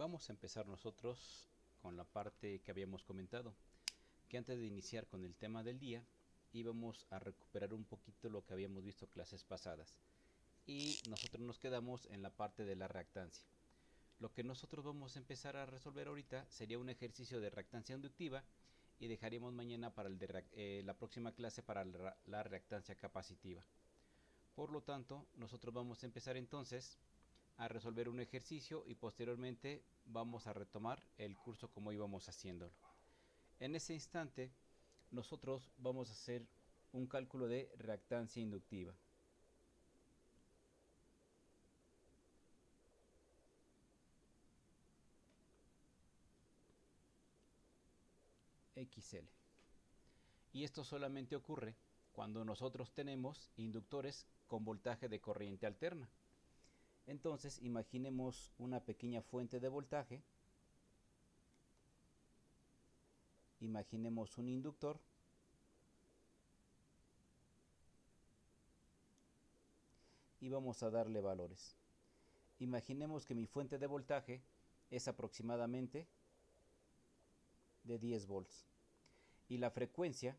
Vamos a empezar nosotros con la parte que habíamos comentado, que antes de iniciar con el tema del día íbamos a recuperar un poquito lo que habíamos visto clases pasadas y nosotros nos quedamos en la parte de la reactancia. Lo que nosotros vamos a empezar a resolver ahorita sería un ejercicio de reactancia inductiva y dejaríamos mañana para la próxima clase para la reactancia capacitiva. Por lo tanto, nosotros vamos a empezar entonces a resolver un ejercicio y posteriormente vamos a retomar el curso como íbamos haciéndolo. En ese instante, nosotros vamos a hacer un cálculo de reactancia inductiva. XL. Y esto solamente ocurre cuando nosotros tenemos inductores con voltaje de corriente alterna. Entonces, imaginemos una pequeña fuente de voltaje. Imaginemos un inductor. Y vamos a darle valores. Imaginemos que mi fuente de voltaje es aproximadamente de 10 volts. Y la frecuencia,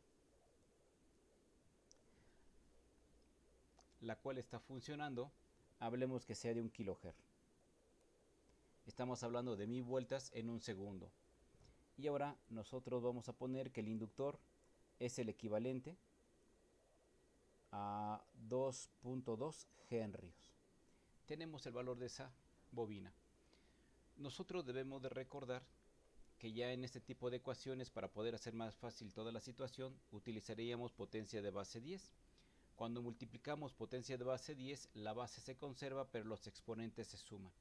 la cual está funcionando, hablemos que sea de 1 kHz. Estamos hablando de 1000 vueltas en un segundo. Y ahora nosotros vamos a poner que el inductor es el equivalente a 2.2 henrios. Tenemos el valor de esa bobina. Nosotros debemos de recordar que ya en este tipo de ecuaciones, para poder hacer más fácil toda la situación, utilizaríamos potencia de base 10. Cuando multiplicamos potencia de base 10, la base se conserva, pero los exponentes se suman.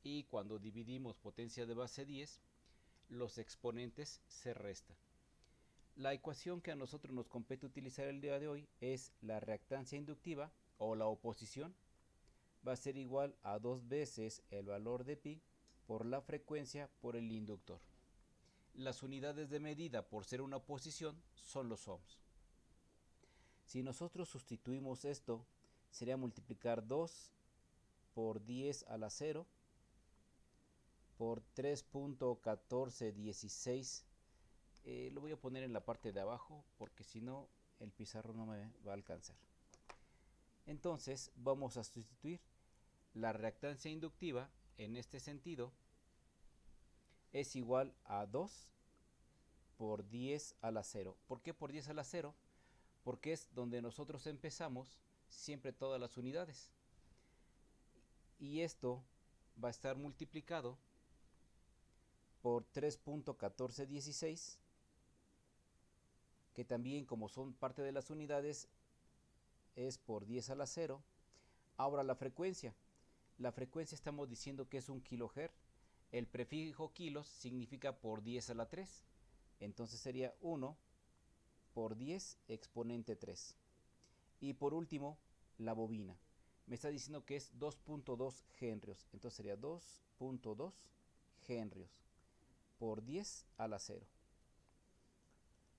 Y cuando dividimos potencia de base 10, los exponentes se restan. La ecuación que a nosotros nos compete utilizar el día de hoy es la reactancia inductiva o la oposición. Va a ser igual a 2 veces el valor de pi por la frecuencia por el inductor. Las unidades de medida por ser una oposición son los ohms. Si nosotros sustituimos esto, sería multiplicar 2 por 10 a la 0 por 3.1416. Lo voy a poner en la parte de abajo porque si no el pizarro no me va a alcanzar. Entonces vamos a sustituir la reactancia inductiva en este sentido es igual a 2 por 10 a la 0. ¿Por qué por 10 a la 0? Porque es donde nosotros empezamos siempre todas las unidades. Y esto va a estar multiplicado por 3.1416, que también como son parte de las unidades es por 10 a la 0. Ahora la frecuencia estamos diciendo que es 1 kHz. El prefijo kilos significa por 10 a la 3. Entonces sería 1 por 10 exponente 3. Y por último, la bobina. Me está diciendo que es 2.2 henrios. Entonces sería 2.2 henrios por 10 a la 0.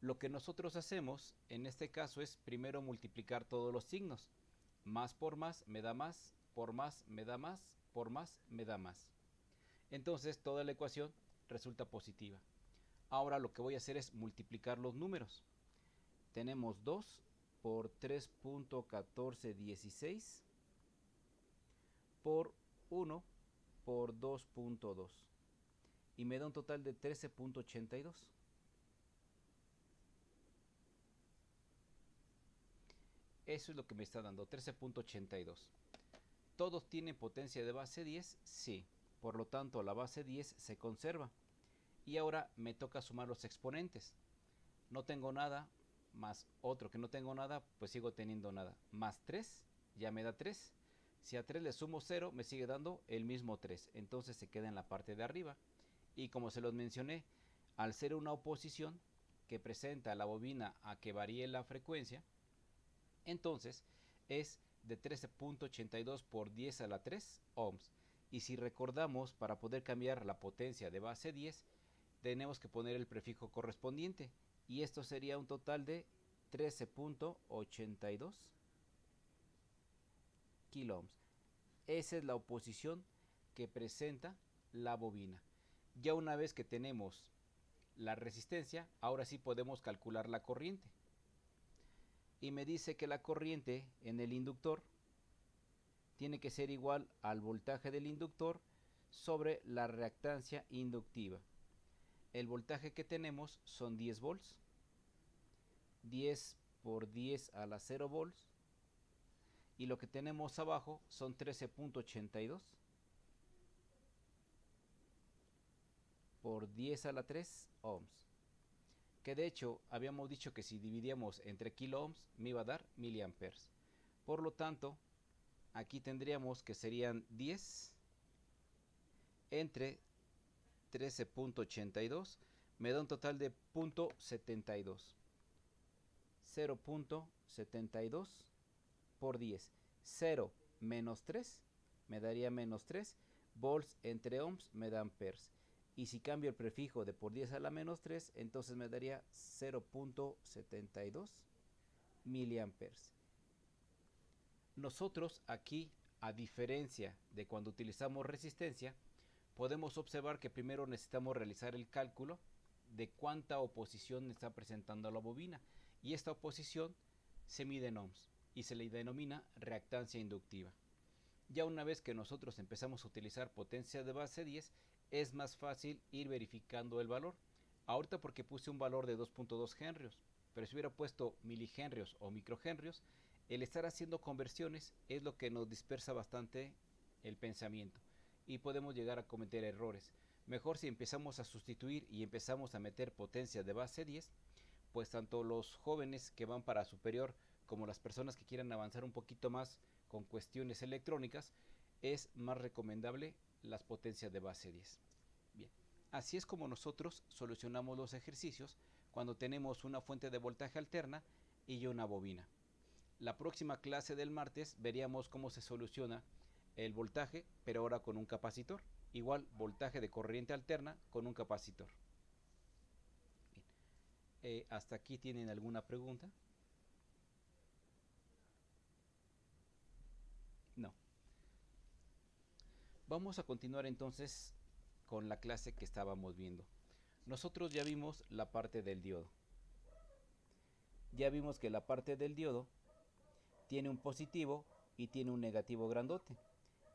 Lo que nosotros hacemos en este caso es primero multiplicar todos los signos. Más por más me da más, por más me da más, por más me da más. Entonces toda la ecuación resulta positiva. Ahora lo que voy a hacer es multiplicar los números. Tenemos 2 por 3.1416 por 1 por 2.2 y me da un total de 13.82. Eso es lo que me está dando, 13.82. ¿Todos tienen potencia de base 10? Sí. Por lo tanto, la base 10 se conserva. Y ahora me toca sumar los exponentes. No tengo nada, más otro que no tengo nada, pues sigo teniendo nada. Más 3, ya me da 3. Si a 3 le sumo 0, me sigue dando el mismo 3. Entonces se queda en la parte de arriba. Y como se los mencioné, al ser una oposición que presenta la bobina a que varíe la frecuencia, entonces es de 13.82 por 10 a la 3 ohms. Y si recordamos, para poder cambiar la potencia de base 10, tenemos que poner el prefijo correspondiente. Y esto sería un total de 13.82 kiloohms. Esa es la oposición que presenta la bobina. Ya una vez que tenemos la resistencia, ahora sí podemos calcular la corriente. Y me dice que la corriente en el inductor tiene que ser igual al voltaje del inductor sobre la reactancia inductiva. El voltaje que tenemos son 10 volts. 10 por 10 a la 0 volts. Y lo que tenemos abajo son 13.82 por 10 a la 3 ohms. Que de hecho habíamos dicho que si dividíamos entre kilo ohms me iba a dar miliamperes. Por lo tanto, aquí tendríamos que serían 10 entre 13.82, me da un total de 0.72. 0.72 por 10. 0 menos 3 me daría menos 3. Volts entre ohms me dan amperes. Y si cambio el prefijo de por 10 a la menos 3, entonces me daría 0.72 miliamperes. Nosotros aquí, a diferencia de cuando utilizamos resistencia, podemos observar que primero necesitamos realizar el cálculo de cuánta oposición está presentando la bobina. Y esta oposición se mide en ohms y se le denomina reactancia inductiva. Ya una vez que nosotros empezamos a utilizar potencia de base 10, es más fácil ir verificando el valor. Ahorita porque puse un valor de 2.2 henrios, pero si hubiera puesto milihenrios o microhenrios, el estar haciendo conversiones es lo que nos dispersa bastante el pensamiento y podemos llegar a cometer errores. Mejor si empezamos a sustituir y empezamos a meter potencia de base 10, pues tanto los jóvenes que van para superior como las personas que quieran avanzar un poquito más con cuestiones electrónicas, es más recomendable las potencias de base 10. Bien, así es como nosotros solucionamos los ejercicios cuando tenemos una fuente de voltaje alterna y una bobina. La próxima clase del martes veríamos cómo se soluciona el voltaje, pero ahora con un capacitor. Igual voltaje de corriente alterna con un capacitor. ¿Hasta aquí tienen alguna pregunta? No. Vamos a continuar entonces con la clase que estábamos viendo. Nosotros ya vimos la parte del diodo. Ya vimos que la parte del diodo tiene un positivo y tiene un negativo grandote.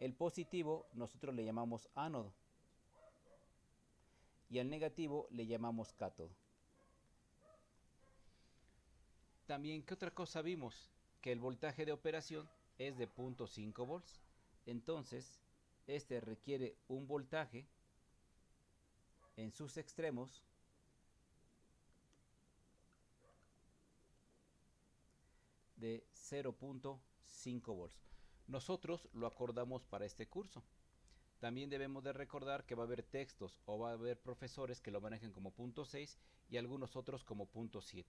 El positivo nosotros le llamamos ánodo y al negativo le llamamos cátodo. También, ¿qué otra cosa vimos? Que el voltaje de operación es de 0.5 volts. Entonces, este requiere un voltaje en sus extremos de 0.5 volts. Nosotros lo acordamos para este curso. También debemos de recordar que va a haber textos o va a haber profesores que lo manejen como 0.6 y algunos otros como 0.7.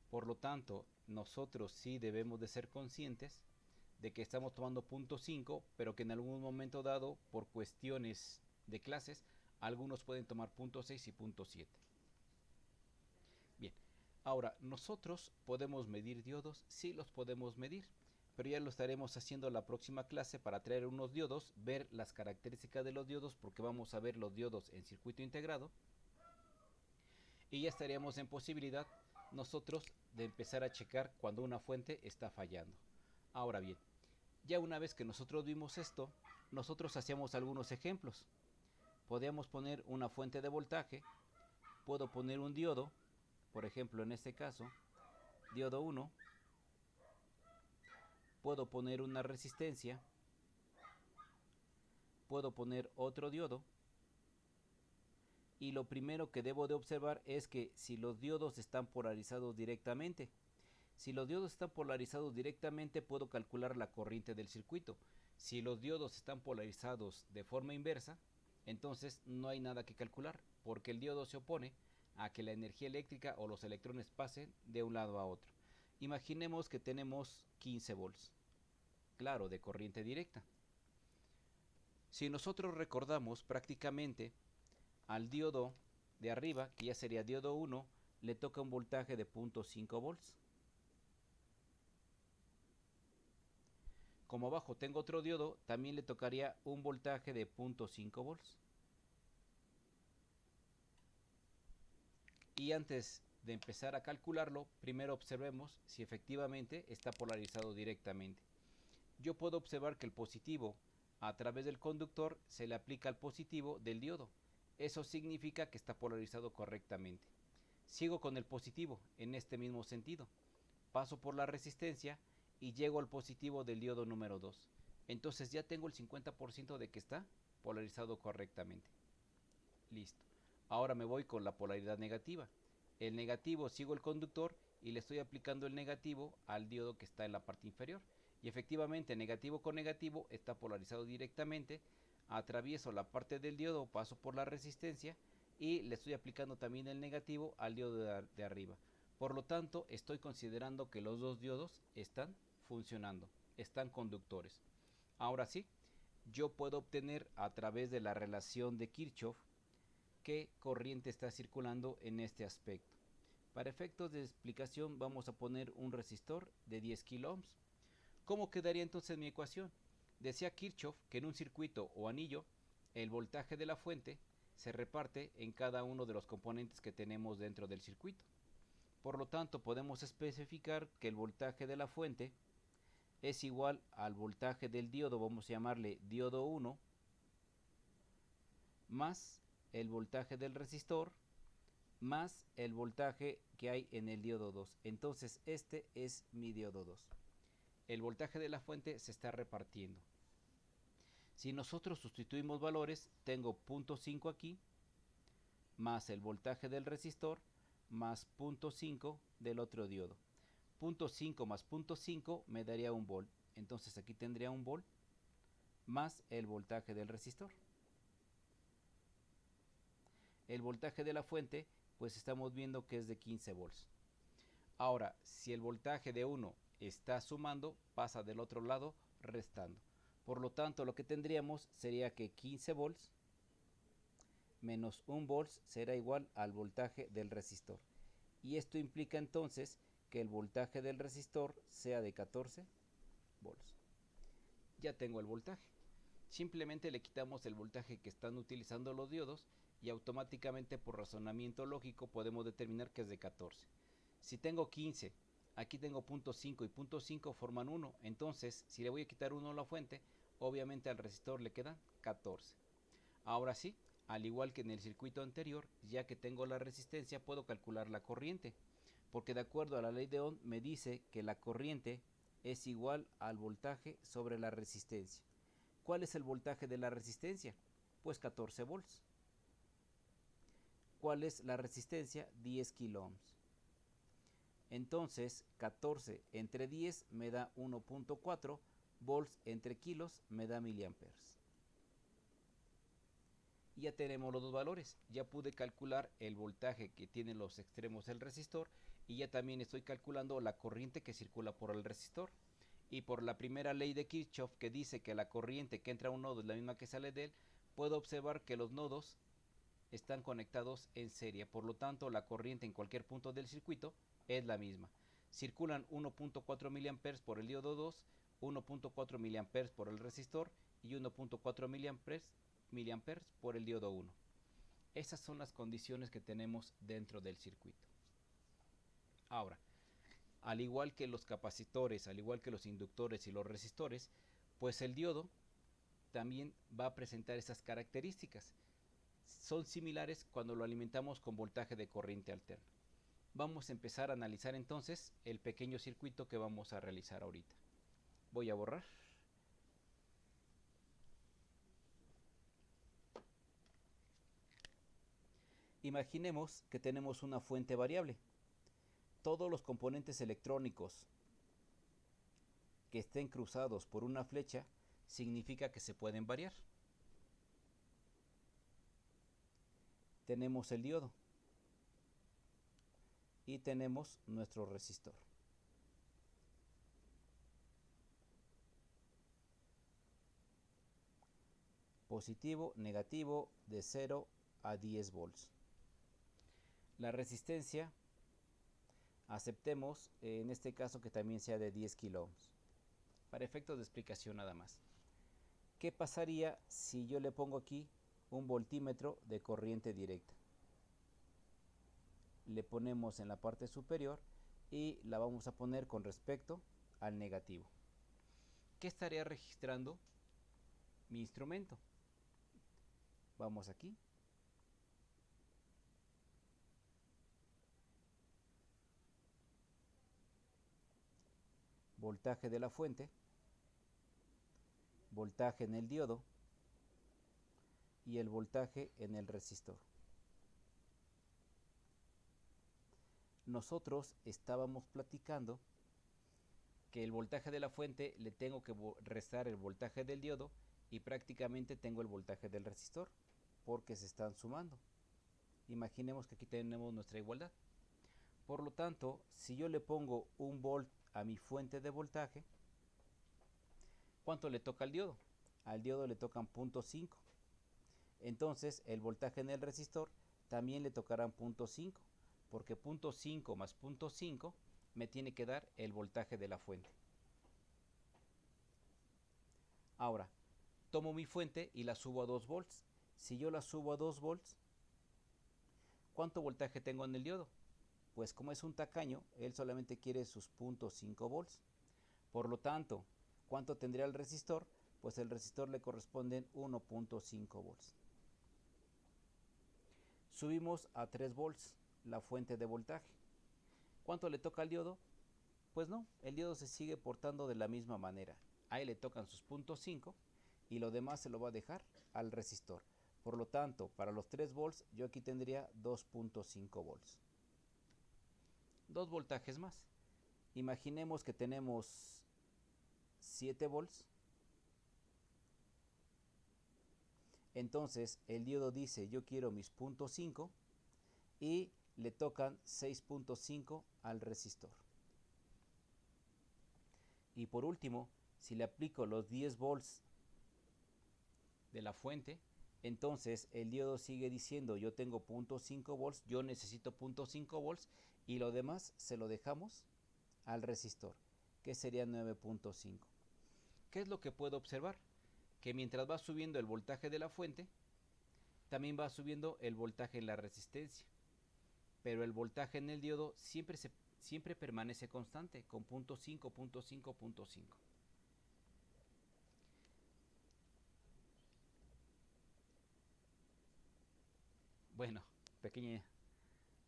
Por lo tanto, nosotros sí debemos de ser conscientes de que estamos tomando 0.5, pero que en algún momento dado, por cuestiones de clases, algunos pueden tomar 0.6 y 0.7. Bien, ahora, ¿nosotros podemos medir diodos? Sí los podemos medir, pero ya lo estaremos haciendo la próxima clase para traer unos diodos, ver las características de los diodos, porque vamos a ver los diodos en circuito integrado, y ya estaríamos en posibilidad nosotros de empezar a checar cuando una fuente está fallando. Ahora bien, ya una vez que nosotros vimos esto, nosotros hacíamos algunos ejemplos. Podíamos poner una fuente de voltaje, puedo poner un diodo, por ejemplo en este caso, diodo 1, puedo poner una resistencia, puedo poner otro diodo, y lo primero que debo de observar es que si los diodos están polarizados directamente, si los diodos están polarizados directamente puedo calcular la corriente del circuito. Si los diodos están polarizados de forma inversa, entonces no hay nada que calcular, porque el diodo se opone a que la energía eléctrica o los electrones pasen de un lado a otro. Imaginemos que tenemos 15 volts, claro, de corriente directa. Si nosotros recordamos prácticamente al diodo de arriba, que ya sería diodo 1, le toca un voltaje de 0.5 volts. Como abajo tengo otro diodo, también le tocaría un voltaje de 0.5 volts. Y antes de empezar a calcularlo, primero observemos si efectivamente está polarizado directamente. Yo puedo observar que el positivo a través del conductor se le aplica al positivo del diodo. Eso significa que está polarizado correctamente. Sigo con el positivo en este mismo sentido. Paso por la resistencia y llego al positivo del diodo número 2. Entonces ya tengo el 50% de que está polarizado correctamente. Listo. Ahora me voy con la polaridad negativa. El negativo, sigo el conductor y le estoy aplicando el negativo al diodo que está en la parte inferior. Y efectivamente, negativo con negativo está polarizado directamente. Atravieso la parte del diodo, paso por la resistencia y le estoy aplicando también el negativo al diodo de arriba. Por lo tanto, estoy considerando que los dos diodos están funcionando, están conductores. Ahora sí, yo puedo obtener a través de la relación de Kirchhoff qué corriente está circulando en este aspecto. Para efectos de explicación vamos a poner un resistor de 10 kilo ohms. ¿Cómo quedaría entonces mi ecuación? Decía Kirchhoff que en un circuito o anillo el voltaje de la fuente se reparte en cada uno de los componentes que tenemos dentro del circuito. Por lo tanto, podemos especificar que el voltaje de la fuente es igual al voltaje del diodo, vamos a llamarle diodo 1, más el voltaje del resistor, más el voltaje que hay en el diodo 2. Entonces este es mi diodo 2. El voltaje de la fuente se está repartiendo. Si nosotros sustituimos valores, tengo 0.5 aquí, más el voltaje del resistor, más 0.5 del otro diodo. 0.5 más 0.5 me daría 1 volt. Entonces aquí tendría 1 volt más el voltaje del resistor. El voltaje de la fuente, pues estamos viendo que es de 15 volts. Ahora, si el voltaje de uno está sumando, pasa del otro lado restando. Por lo tanto, lo que tendríamos sería que 15 volts menos 1 volts será igual al voltaje del resistor. Y esto implica entonces que el voltaje del resistor sea de 14 volts. Ya tengo el voltaje. Simplemente le quitamos el voltaje que están utilizando los diodos y automáticamente por razonamiento lógico podemos determinar que es de 14. Si tengo 15, aquí tengo 0.5 y 0.5 forman 1, entonces si le voy a quitar 1 a la fuente, obviamente al resistor le quedan 14. Ahora sí, al igual que en el circuito anterior, ya que tengo la resistencia puedo calcular la corriente, porque de acuerdo a la ley de Ohm me dice que la corriente es igual al voltaje sobre la resistencia. ¿Cuál es el voltaje de la resistencia? Pues 14 volts. ¿Cuál es la resistencia? 10 kilo ohms. Entonces 14 entre 10 me da 1.4 volts entre kilos me da miliamperes. Y ya tenemos los dos valores. Ya pude calcular el voltaje que tienen los extremos del resistor y ya también estoy calculando la corriente que circula por el resistor. Y por la primera ley de Kirchhoff que dice que la corriente que entra a un nodo es la misma que sale de él, puedo observar que los nodos están conectados en serie. Por lo tanto, la corriente en cualquier punto del circuito es la misma. Circulan 1.4 mA por el diodo 2, 1.4 mA por el resistor y 1.4 mA por el diodo 1. Esas son las condiciones que tenemos dentro del circuito. Ahora, al igual que los capacitores, al igual que los inductores y los resistores, pues el diodo también va a presentar esas características. Son similares cuando lo alimentamos con voltaje de corriente alterna. Vamos a empezar a analizar entonces el pequeño circuito que vamos a realizar ahorita. Voy a borrar. Imaginemos que tenemos una fuente variable. Todos los componentes electrónicos que estén cruzados por una flecha significa que se pueden variar. Tenemos el diodo y tenemos nuestro resistor. Positivo, negativo, de 0 a 10 volts. La resistencia, aceptemos en este caso que también sea de 10 kilo ohms. Para efectos de explicación nada más. ¿Qué pasaría si yo le pongo aquí un voltímetro de corriente directa? le ponemos en la parte superior y la vamos a poner con respecto al negativo. ¿Qué estaría registrando mi instrumento? Vamos aquí. Voltaje de la fuente, voltaje en el diodo y el voltaje en el resistor. Nosotros estábamos platicando que el voltaje de la fuente le tengo que restar el voltaje del diodo y prácticamente tengo el voltaje del resistor porque se están sumando. Imaginemos que aquí tenemos nuestra igualdad. Por lo tanto, si yo le pongo 1 volt a mi fuente de voltaje, ¿cuánto le toca al diodo? Al diodo le tocan 0.5. Entonces el voltaje en el resistor también le tocarán 0.5, porque 0.5 más 0.5 me tiene que dar el voltaje de la fuente. Ahora, tomo mi fuente y la subo a 2 volts. Si yo la subo a 2 volts, ¿cuánto voltaje tengo en el diodo? Pues como es un tacaño, él solamente quiere sus 0.5 volts. Por lo tanto, ¿cuánto tendría el resistor? Pues el resistor le corresponden 1.5 volts. Subimos a 3 volts la fuente de voltaje. ¿Cuánto le toca al diodo? Pues no, el diodo se sigue portando de la misma manera. Ahí le tocan sus 0.5 y lo demás se lo va a dejar al resistor. Por lo tanto, para los 3 volts yo aquí tendría 2.5 volts. 2 voltajes más. Imaginemos que tenemos 7 volts. Entonces el diodo dice yo quiero mis 0.5 y le tocan 6.5 al resistor. Y por último, si le aplico los 10 volts de la fuente, entonces el diodo sigue diciendo yo tengo 0.5 volts, yo necesito 0.5 volts y lo demás se lo dejamos al resistor, que sería 9.5. ¿Qué es lo que puedo observar? Que mientras va subiendo el voltaje de la fuente, también va subiendo el voltaje en la resistencia, pero el voltaje en el diodo siempre permanece constante con 0.5, 0.5, 0.5. Bueno,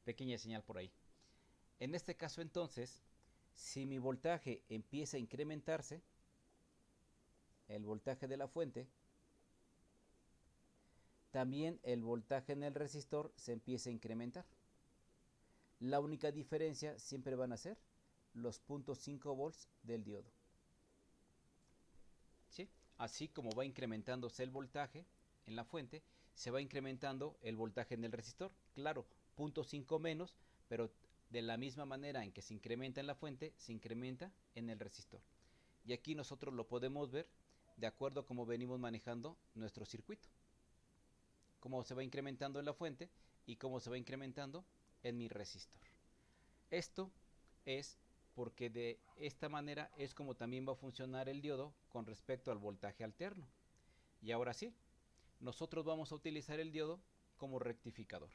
pequeña señal por ahí. En este caso entonces, si mi voltaje empieza a incrementarse, el voltaje de la fuente, también el voltaje en el resistor se empieza a incrementar. La única diferencia siempre van a ser los 0.5 volts del diodo. ¿Sí? Así como va incrementándose el voltaje en la fuente, se va incrementando el voltaje en el resistor. Claro, 0.5 menos, pero de la misma manera en que se incrementa en la fuente, se incrementa en el resistor. Y aquí nosotros lo podemos ver de acuerdo a cómo venimos manejando nuestro circuito. Cómo se va incrementando en la fuente y cómo se va incrementando en mi resistor. Esto es porque de esta manera es como también va a funcionar el diodo con respecto al voltaje alterno. Y ahora sí, nosotros vamos a utilizar el diodo como rectificador.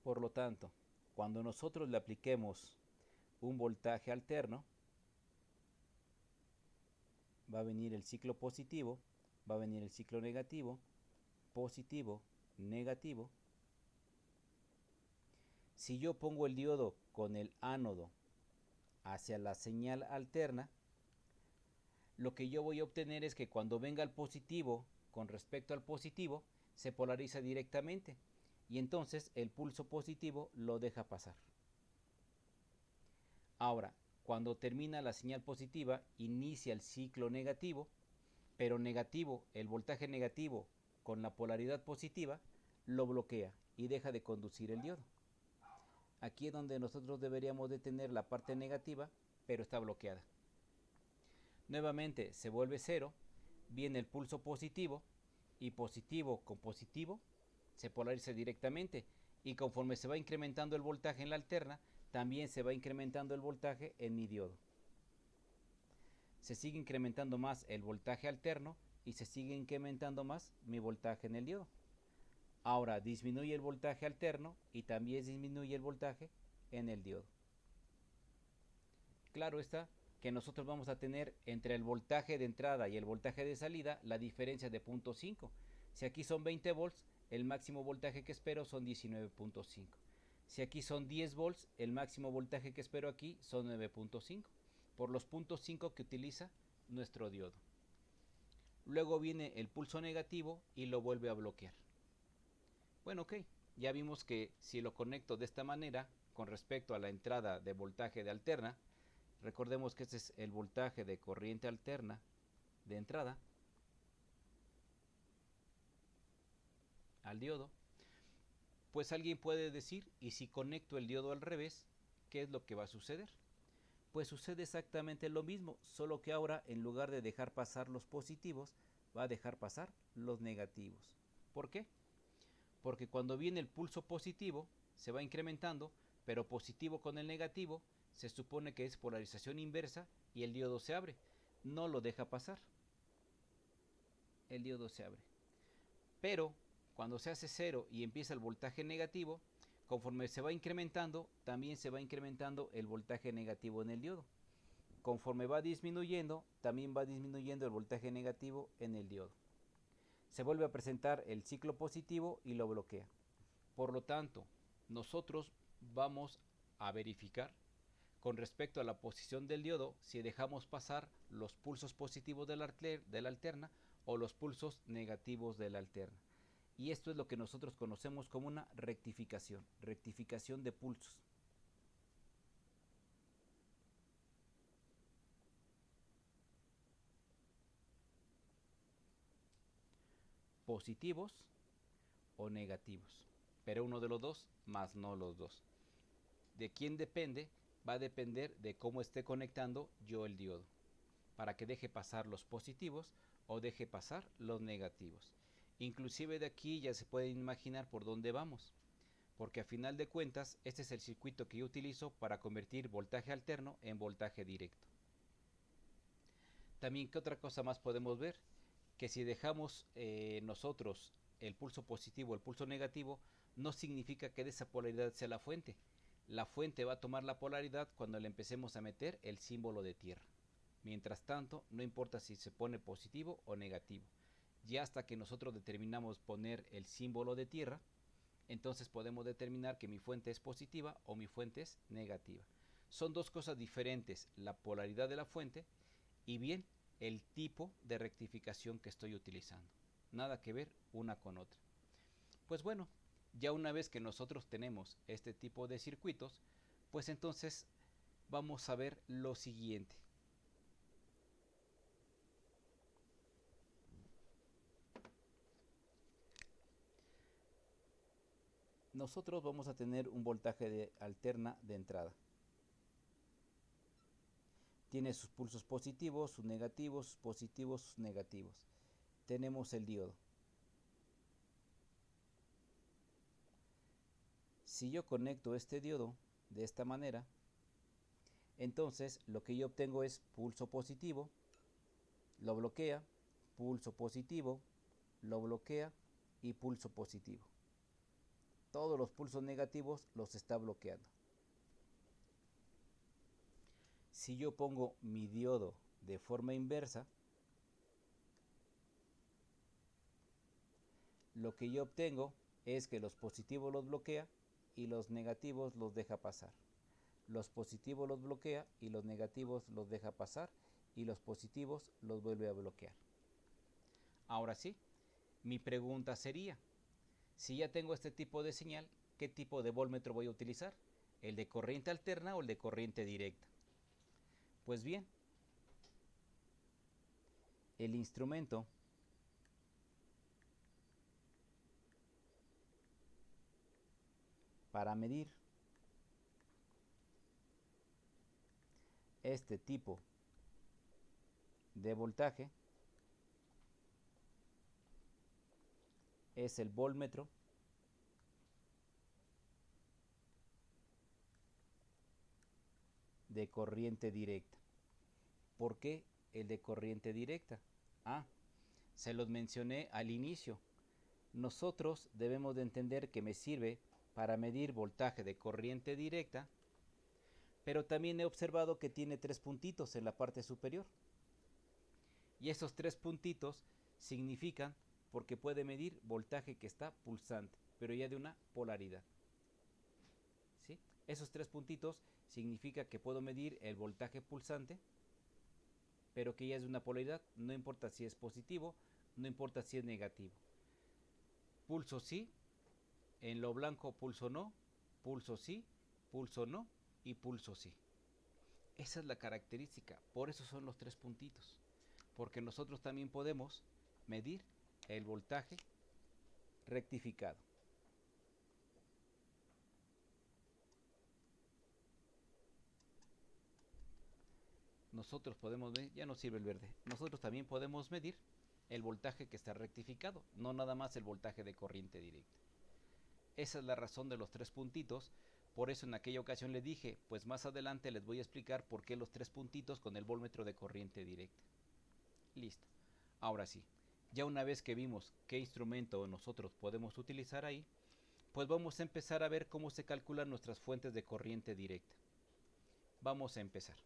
Por lo tanto, cuando nosotros le apliquemos un voltaje alterno, va a venir el ciclo positivo, va a venir el ciclo negativo, positivo, negativo. Si yo pongo el diodo con el ánodo hacia la señal alterna, lo que yo voy a obtener es que cuando venga el positivo con respecto al positivo, se polariza directamente y entonces el pulso positivo lo deja pasar. Ahora, cuando termina la señal positiva, inicia el ciclo negativo, pero negativo, el voltaje negativo con la polaridad positiva, lo bloquea y deja de conducir el diodo. Aquí es donde nosotros deberíamos de tener la parte negativa, pero está bloqueada. Nuevamente se vuelve cero, viene el pulso positivo y positivo con positivo se polariza directamente, y conforme se va incrementando el voltaje en la alterna, también se va incrementando el voltaje en mi diodo. Se sigue incrementando más el voltaje alterno y se sigue incrementando más mi voltaje en el diodo. Ahora disminuye el voltaje alterno y también disminuye el voltaje en el diodo. Claro está que nosotros vamos a tener entre el voltaje de entrada y el voltaje de salida la diferencia de 0.5. Si aquí son 20 volts, el máximo voltaje que espero son 19.5. Si aquí son 10 volts, el máximo voltaje que espero aquí son 9.5, por los 0.5 que utiliza nuestro diodo. Luego viene el pulso negativo y lo vuelve a bloquear. Bueno, ok, ya vimos que si lo conecto de esta manera con respecto a la entrada de voltaje de alterna, recordemos que este es el voltaje de corriente alterna de entrada al diodo, pues alguien puede decir, ¿y si conecto el diodo al revés, qué es lo que va a suceder? Pues sucede exactamente lo mismo, solo que ahora en lugar de dejar pasar los positivos, va a dejar pasar los negativos. ¿Por qué? Porque cuando viene el pulso positivo, se va incrementando, pero positivo con el negativo, se supone que es polarización inversa y el diodo se abre. No lo deja pasar. El diodo se abre. Pero cuando se hace cero y empieza el voltaje negativo, conforme se va incrementando, también se va incrementando el voltaje negativo en el diodo. Conforme va disminuyendo, también va disminuyendo el voltaje negativo en el diodo. Se vuelve a presentar el ciclo positivo y lo bloquea. Por lo tanto, nosotros vamos a verificar con respecto a la posición del diodo si dejamos pasar los pulsos positivos de la alterna o los pulsos negativos de la alterna. Y esto es lo que nosotros conocemos como una rectificación de pulsos. Positivos o negativos, pero uno de los dos más no los dos. ¿De quién depende? Va a depender de cómo esté conectando yo el diodo, para que deje pasar los positivos o deje pasar los negativos. Inclusive de aquí ya se pueden imaginar por dónde vamos, porque a final de cuentas este es el circuito que yo utilizo para convertir voltaje alterno en voltaje directo. También, ¿qué otra cosa más podemos ver? Que si dejamos nosotros el pulso positivo o el pulso negativo, no significa que de esa polaridad sea la fuente. La fuente va a tomar la polaridad cuando le empecemos a meter el símbolo de tierra. Mientras tanto, no importa si se pone positivo o negativo. Ya hasta que nosotros determinamos poner el símbolo de tierra, entonces podemos determinar que mi fuente es positiva o mi fuente es negativa. Son dos cosas diferentes, la polaridad de la fuente y bien el tipo de rectificación que estoy utilizando. Nada que ver una con otra. Pues bueno, ya una vez que nosotros tenemos este tipo de circuitos, pues entonces vamos a ver lo siguiente. Nosotros vamos a tener un voltaje de alterna de entrada. Tiene sus pulsos positivos, sus negativos, sus positivos, sus negativos. Tenemos el diodo. Si yo conecto este diodo de esta manera, entonces lo que yo obtengo es pulso positivo, lo bloquea, pulso positivo, lo bloquea y pulso positivo. Todos los pulsos negativos los está bloqueando. Si yo pongo mi diodo de forma inversa, lo que yo obtengo es que los positivos los bloquea y los negativos los deja pasar. Los positivos los bloquea y los negativos los deja pasar y los positivos los vuelve a bloquear. Ahora sí, mi pregunta sería, si ya tengo este tipo de señal, ¿qué tipo de voltmetro voy a utilizar? ¿El de corriente alterna o el de corriente directa? Pues bien, el instrumento para medir este tipo de voltaje es el voltmetro de corriente directa. ¿Por qué el de corriente directa? Se los mencioné al inicio. Nosotros debemos de entender que me sirve para medir voltaje de corriente directa, pero también he observado que tiene 3 puntitos en la parte superior. Y esos 3 puntitos significan porque puede medir voltaje que está pulsante, pero ya de una polaridad. ¿Sí? Esos 3 puntitos significa que puedo medir el voltaje pulsante, pero que ya es de una polaridad, no importa si es positivo, no importa si es negativo. Pulso sí, en lo blanco pulso no, pulso sí, pulso no y pulso sí. Esa es la característica, por eso son los 3 puntitos, porque nosotros también podemos medir el voltaje rectificado. Nosotros podemos medir, ya no sirve el verde, nosotros también podemos medir el voltaje que está rectificado, no nada más el voltaje de corriente directa. Esa es la razón de los 3 puntitos, por eso en aquella ocasión le dije, pues más adelante les voy a explicar por qué los 3 puntitos con el voltmetro de corriente directa. Listo. Ahora sí, ya una vez que vimos qué instrumento nosotros podemos utilizar ahí, pues vamos a empezar a ver cómo se calculan nuestras fuentes de corriente directa. Vamos a empezar.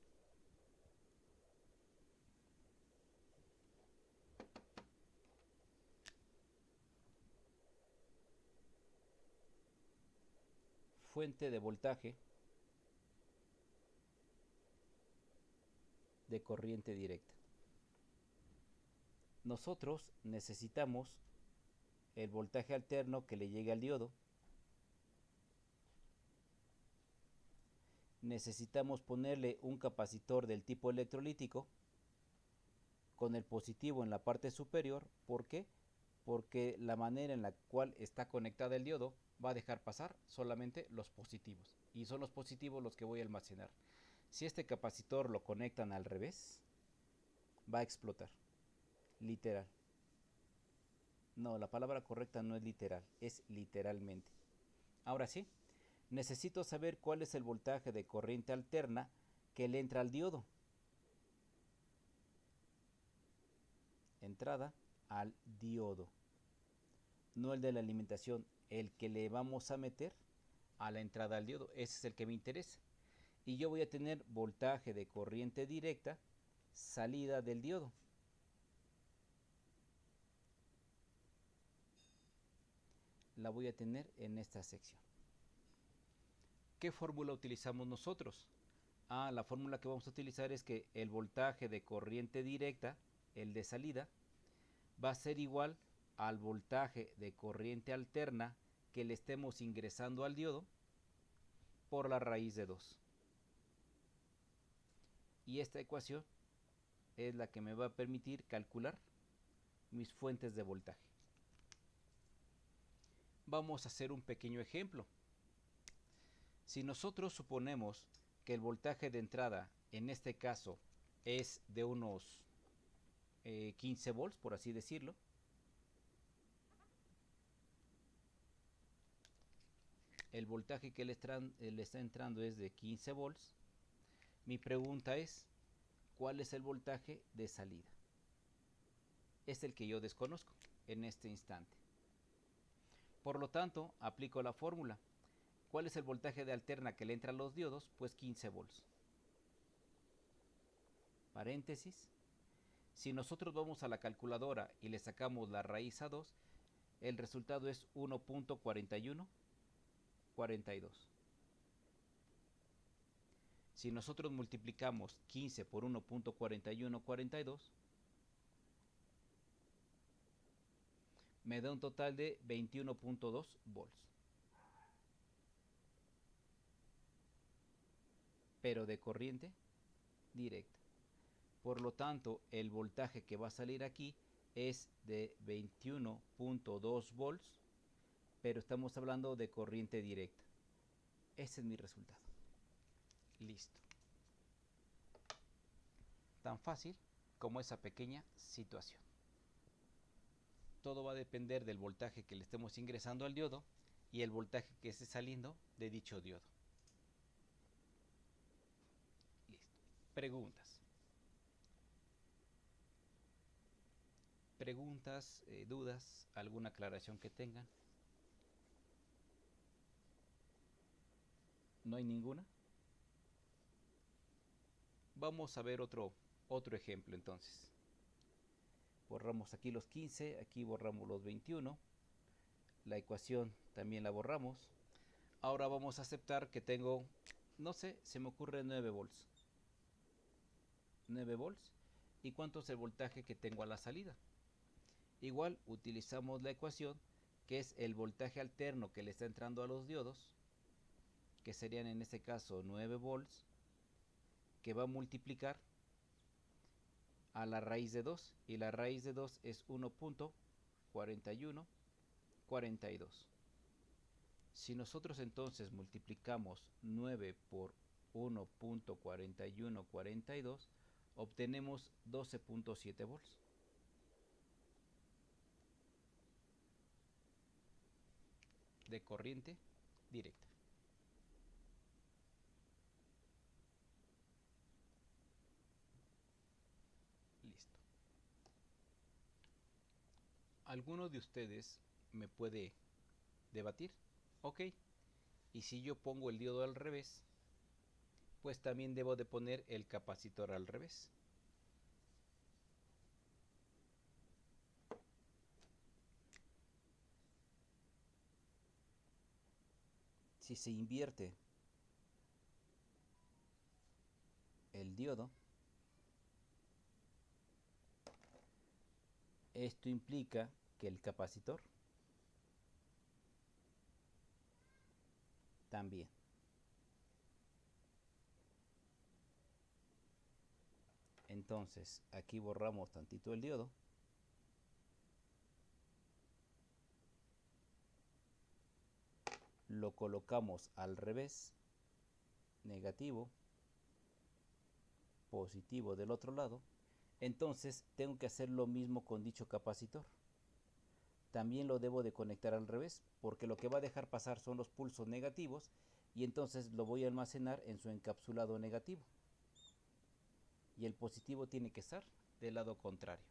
Fuente de voltaje de corriente directa. Nosotros necesitamos el voltaje alterno que le llegue al diodo. Necesitamos ponerle un capacitor del tipo electrolítico con el positivo en la parte superior. ¿Por qué? Porque la manera en la cual está conectada el diodo va a dejar pasar solamente los positivos, y son los positivos los que voy a almacenar. Si este capacitor lo conectan al revés, va a explotar, literal. No, la palabra correcta no es literal, es literalmente. Ahora sí, necesito saber cuál es el voltaje de corriente alterna que le entra al diodo. Entrada al diodo, no el de la alimentación, el que le vamos a meter a la entrada al diodo, ese es el que me interesa. Y yo voy a tener voltaje de corriente directa, salida del diodo. La voy a tener en esta sección. ¿Qué fórmula utilizamos nosotros? La fórmula que vamos a utilizar es que el voltaje de corriente directa, el de salida, va a ser igual al voltaje de corriente alterna que le estemos ingresando al diodo por la raíz de 2. Y esta ecuación es la que me va a permitir calcular mis fuentes de voltaje. Vamos a hacer un pequeño ejemplo. Si nosotros suponemos que el voltaje de entrada, en este caso, es de unos 15 volts, por así decirlo, el voltaje que le está entrando es de 15 volts, mi pregunta es, ¿cuál es el voltaje de salida? Es el que yo desconozco en este instante. Por lo tanto, aplico la fórmula. ¿Cuál es el voltaje de alterna que le entra a los diodos? Pues 15 volts. Paréntesis. Si nosotros vamos a la calculadora y le sacamos la raíz a 2, el resultado es 1.4142. Si nosotros multiplicamos 15 por 1.4142, me da un total de 21.2 volts. Pero de corriente directa. Por lo tanto, el voltaje que va a salir aquí es de 21.2 volts, pero estamos hablando de corriente directa. Ese es mi resultado. Listo. Tan fácil como esa pequeña situación. Todo va a depender del voltaje que le estemos ingresando al diodo y el voltaje que esté saliendo de dicho diodo. Preguntas. Preguntas, dudas, alguna aclaración que tengan. ¿No hay ninguna? Vamos a ver otro ejemplo entonces. Borramos aquí los 15, aquí borramos los 21. La ecuación también la borramos. Ahora vamos a aceptar que tengo, no sé, se me ocurre 9 volts. 9 volts. ¿Y cuánto es el voltaje que tengo a la salida? Igual utilizamos la ecuación que es el voltaje alterno que le está entrando a los diodos, que serían en este caso 9 volts, que va a multiplicar a la raíz de 2, y la raíz de 2 es 1.4142. Si nosotros entonces multiplicamos 9 por 1.4142, obtenemos 12.7 volts. De corriente directa. Listo. ¿Alguno de ustedes me puede debatir? Ok. Y si yo pongo el diodo al revés, pues también debo de poner el capacitor al revés. Si se invierte el diodo, esto implica que el capacitor también. Entonces aquí borramos tantito el diodo. Lo colocamos al revés, negativo, positivo del otro lado. Entonces tengo que hacer lo mismo con dicho capacitor. También lo debo de conectar al revés, porque lo que va a dejar pasar son los pulsos negativos, y entonces lo voy a almacenar en su encapsulado negativo. Y el positivo tiene que estar del lado contrario.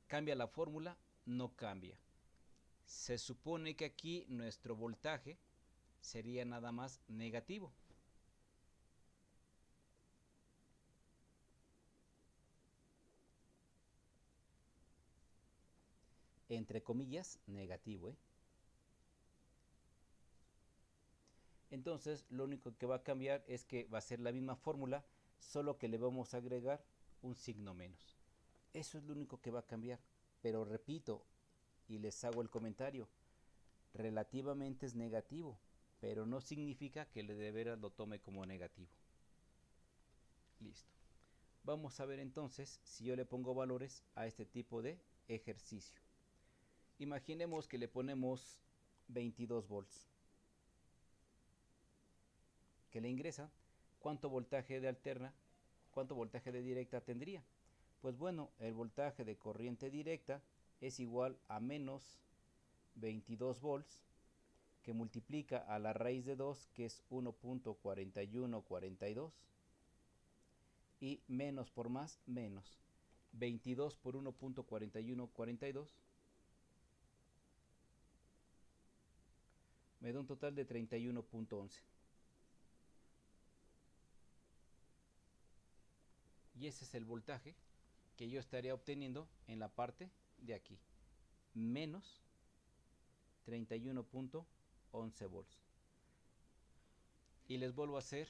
¿Cambia la fórmula? No cambia. Se supone que aquí nuestro voltaje sería nada más negativo. Entre comillas, negativo, Entonces lo único que va a cambiar es que va a ser la misma fórmula, solo que le vamos a agregar un signo menos. Eso es lo único que va a cambiar. Pero repito, y les hago el comentario, relativamente es negativo, pero no significa que de veras lo tome como negativo. Listo. Vamos a ver entonces si yo le pongo valores a este tipo de ejercicio. Imaginemos que le ponemos 22 volts. Que le ingresa, ¿cuánto voltaje de alterna, cuánto voltaje de directa tendría? Pues bueno, el voltaje de corriente directa es igual a menos 22 volts, que multiplica a la raíz de 2, que es 1.4142, y menos por más, menos. 22 por 1.4142 me da un total de 31.11. Y ese es el voltaje que yo estaría obteniendo en la parte de aquí, menos 31.11 volts. Y les vuelvo a hacer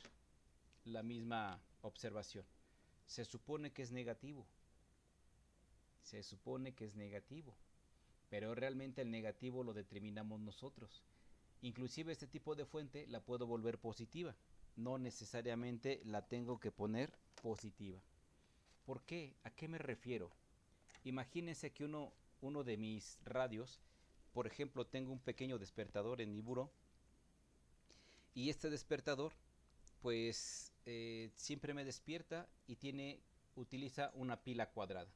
la misma observación. Se supone que es negativo. Se supone que es negativo. Pero realmente el negativo lo determinamos nosotros. Inclusive este tipo de fuente la puedo volver positiva. No necesariamente la tengo que poner positiva. ¿Por qué? ¿A qué me refiero? Imagínense que uno de mis radios, por ejemplo, tengo un pequeño despertador en mi buró, y este despertador pues siempre me despierta y utiliza una pila cuadrada.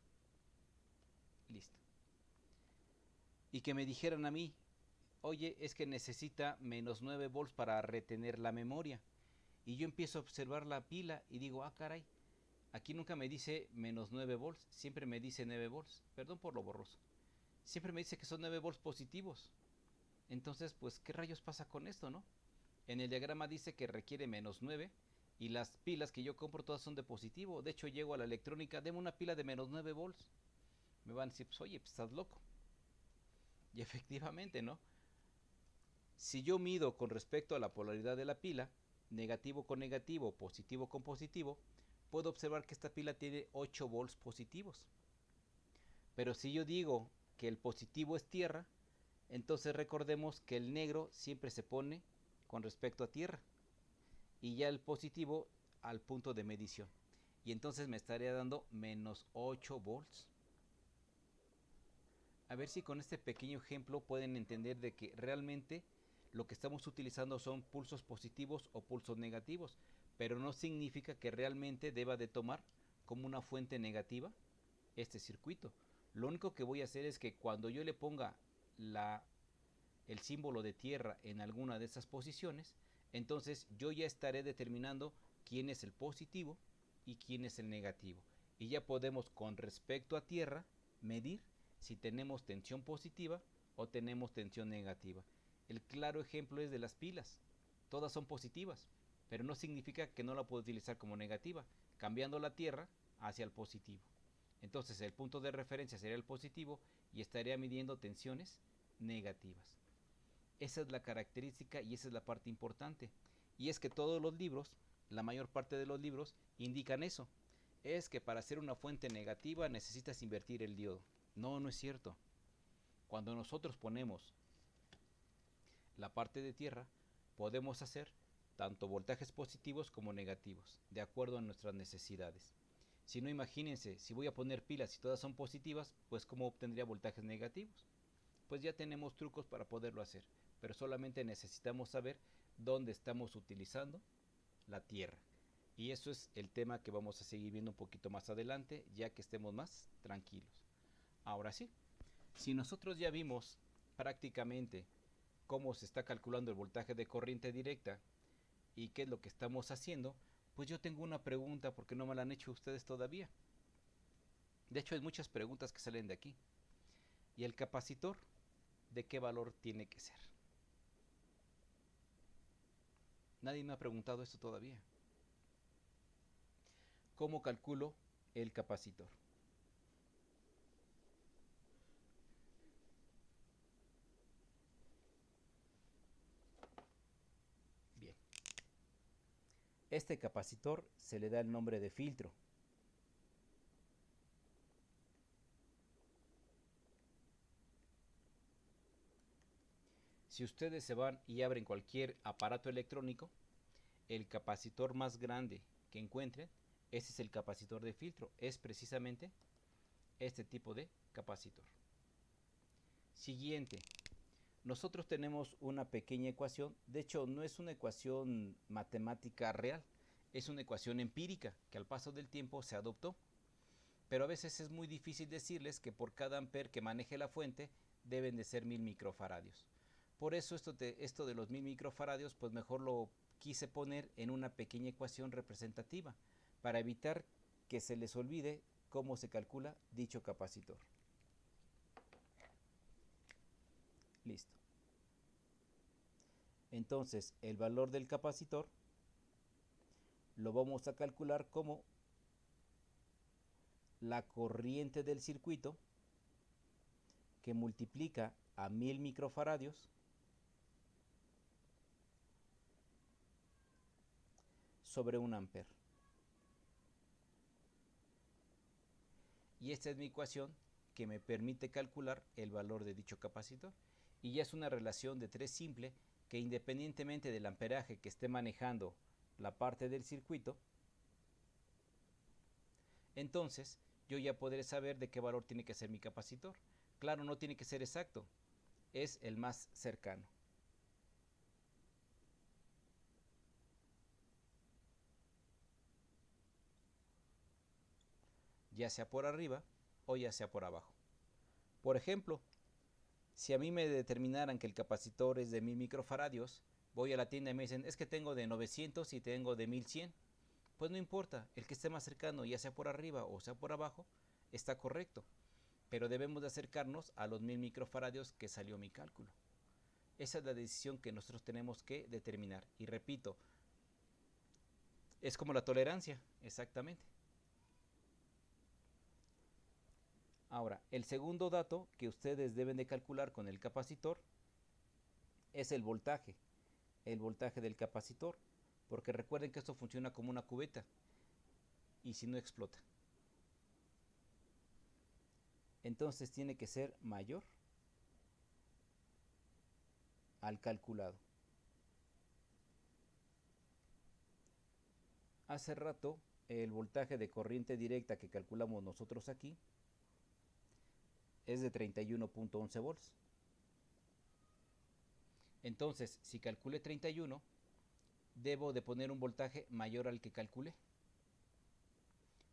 Listo. Y que me dijeran a mí, oye, es que necesita menos 9 volts para retener la memoria. Y yo empiezo a observar la pila y digo, ah, caray, Aquí nunca me dice menos 9 volts, siempre me dice 9 volts. Perdón por lo borroso. Siempre me dice que son 9 volts positivos. Entonces, pues, ¿qué rayos pasa con esto, no? En el diagrama dice que requiere menos 9 y las pilas que yo compro todas son de positivo. De hecho, llego a la electrónica, deme una pila de menos 9 volts. Me van a decir, pues, oye, pues estás loco. Y efectivamente, ¿no? Si yo mido con respecto a la polaridad de la pila, negativo con negativo, positivo con positivo, puedo observar que esta pila tiene 8 volts positivos. Pero si yo digo que el positivo es tierra, entonces recordemos que el negro siempre se pone con respecto a tierra y ya el positivo al punto de medición. Y entonces me estaría dando menos 8 volts. A ver si con este pequeño ejemplo pueden entender de que realmente lo que estamos utilizando son pulsos positivos o pulsos negativos, pero no significa que realmente deba de tomar como una fuente negativa este circuito. Lo único que voy a hacer es que cuando yo le ponga el símbolo de tierra en alguna de esas posiciones, entonces yo ya estaré determinando quién es el positivo y quién es el negativo. Y ya podemos con respecto a tierra medir si tenemos tensión positiva o tenemos tensión negativa. El claro ejemplo es de las pilas. Todas son positivas, pero no significa que no la puedo utilizar como negativa, cambiando la tierra hacia el positivo. Entonces el punto de referencia sería el positivo y estaría midiendo tensiones negativas. Esa es la característica y esa es la parte importante. Y es que todos los libros, la mayor parte de los libros, indican eso. Es que para hacer una fuente negativa necesitas invertir el diodo. No, no es cierto. Cuando nosotros ponemos la parte de tierra, podemos hacer tanto voltajes positivos como negativos, de acuerdo a nuestras necesidades. Si no, imagínense, si voy a poner pilas y todas son positivas, pues ¿cómo obtendría voltajes negativos? Pues ya tenemos trucos para poderlo hacer, pero solamente necesitamos saber dónde estamos utilizando la tierra. Y eso es el tema que vamos a seguir viendo un poquito más adelante, ya que estemos más tranquilos. Ahora sí, si nosotros ya vimos prácticamente cómo se está calculando el voltaje de corriente directa y qué es lo que estamos haciendo, pues yo tengo una pregunta porque no me la han hecho ustedes todavía. De hecho, hay muchas preguntas que salen de aquí. ¿Y el capacitor de qué valor tiene que ser? Nadie me ha preguntado esto todavía. ¿Cómo calculo el capacitor? Bien. Este capacitor se le da el nombre de filtro. Si ustedes se van y abren cualquier aparato electrónico, el capacitor más grande que encuentren, ese es el capacitor de filtro. Es precisamente este tipo de capacitor. Siguiente. Nosotros tenemos una pequeña ecuación. De hecho, no es una ecuación matemática real. Es una ecuación empírica que al paso del tiempo se adoptó. Pero a veces es muy difícil decirles que por cada amper que maneje la fuente deben de ser 1000 microfaradios. Por eso esto de los 1000 microfaradios, pues mejor lo quise poner en una pequeña ecuación representativa para evitar que se les olvide cómo se calcula dicho capacitor. Listo. Entonces, el valor del capacitor lo vamos a calcular como la corriente del circuito que multiplica a 1000 microfaradios sobre 1 amper. Y esta es mi ecuación que me permite calcular el valor de dicho capacitor. Y ya es una relación de 3 simple que independientemente del amperaje que esté manejando la parte del circuito, entonces yo ya podré saber de qué valor tiene que ser mi capacitor. Claro, no tiene que ser exacto, es el más cercano. Ya sea por arriba o ya sea por abajo. Por ejemplo, si a mí me determinaran que el capacitor es de 1000 microfaradios, voy a la tienda y me dicen, es que tengo de 900 y tengo de 1100. pues no importa, el que esté más cercano, ya sea por arriba o sea por abajo, está correcto, pero debemos de acercarnos a los 1000 microfaradios que salió mi cálculo. Esa es la decisión que nosotros tenemos que determinar. Y repito, es como la tolerancia, exactamente. Ahora, el segundo dato que ustedes deben de calcular con el capacitor es el voltaje del capacitor, porque recuerden que esto funciona como una cubeta y si no explota. Entonces tiene que ser mayor al calculado. Hace rato el voltaje de corriente directa que calculamos nosotros aquí es de 31.11 volts. Entonces, si calculé 31, debo de poner un voltaje mayor al que calculé.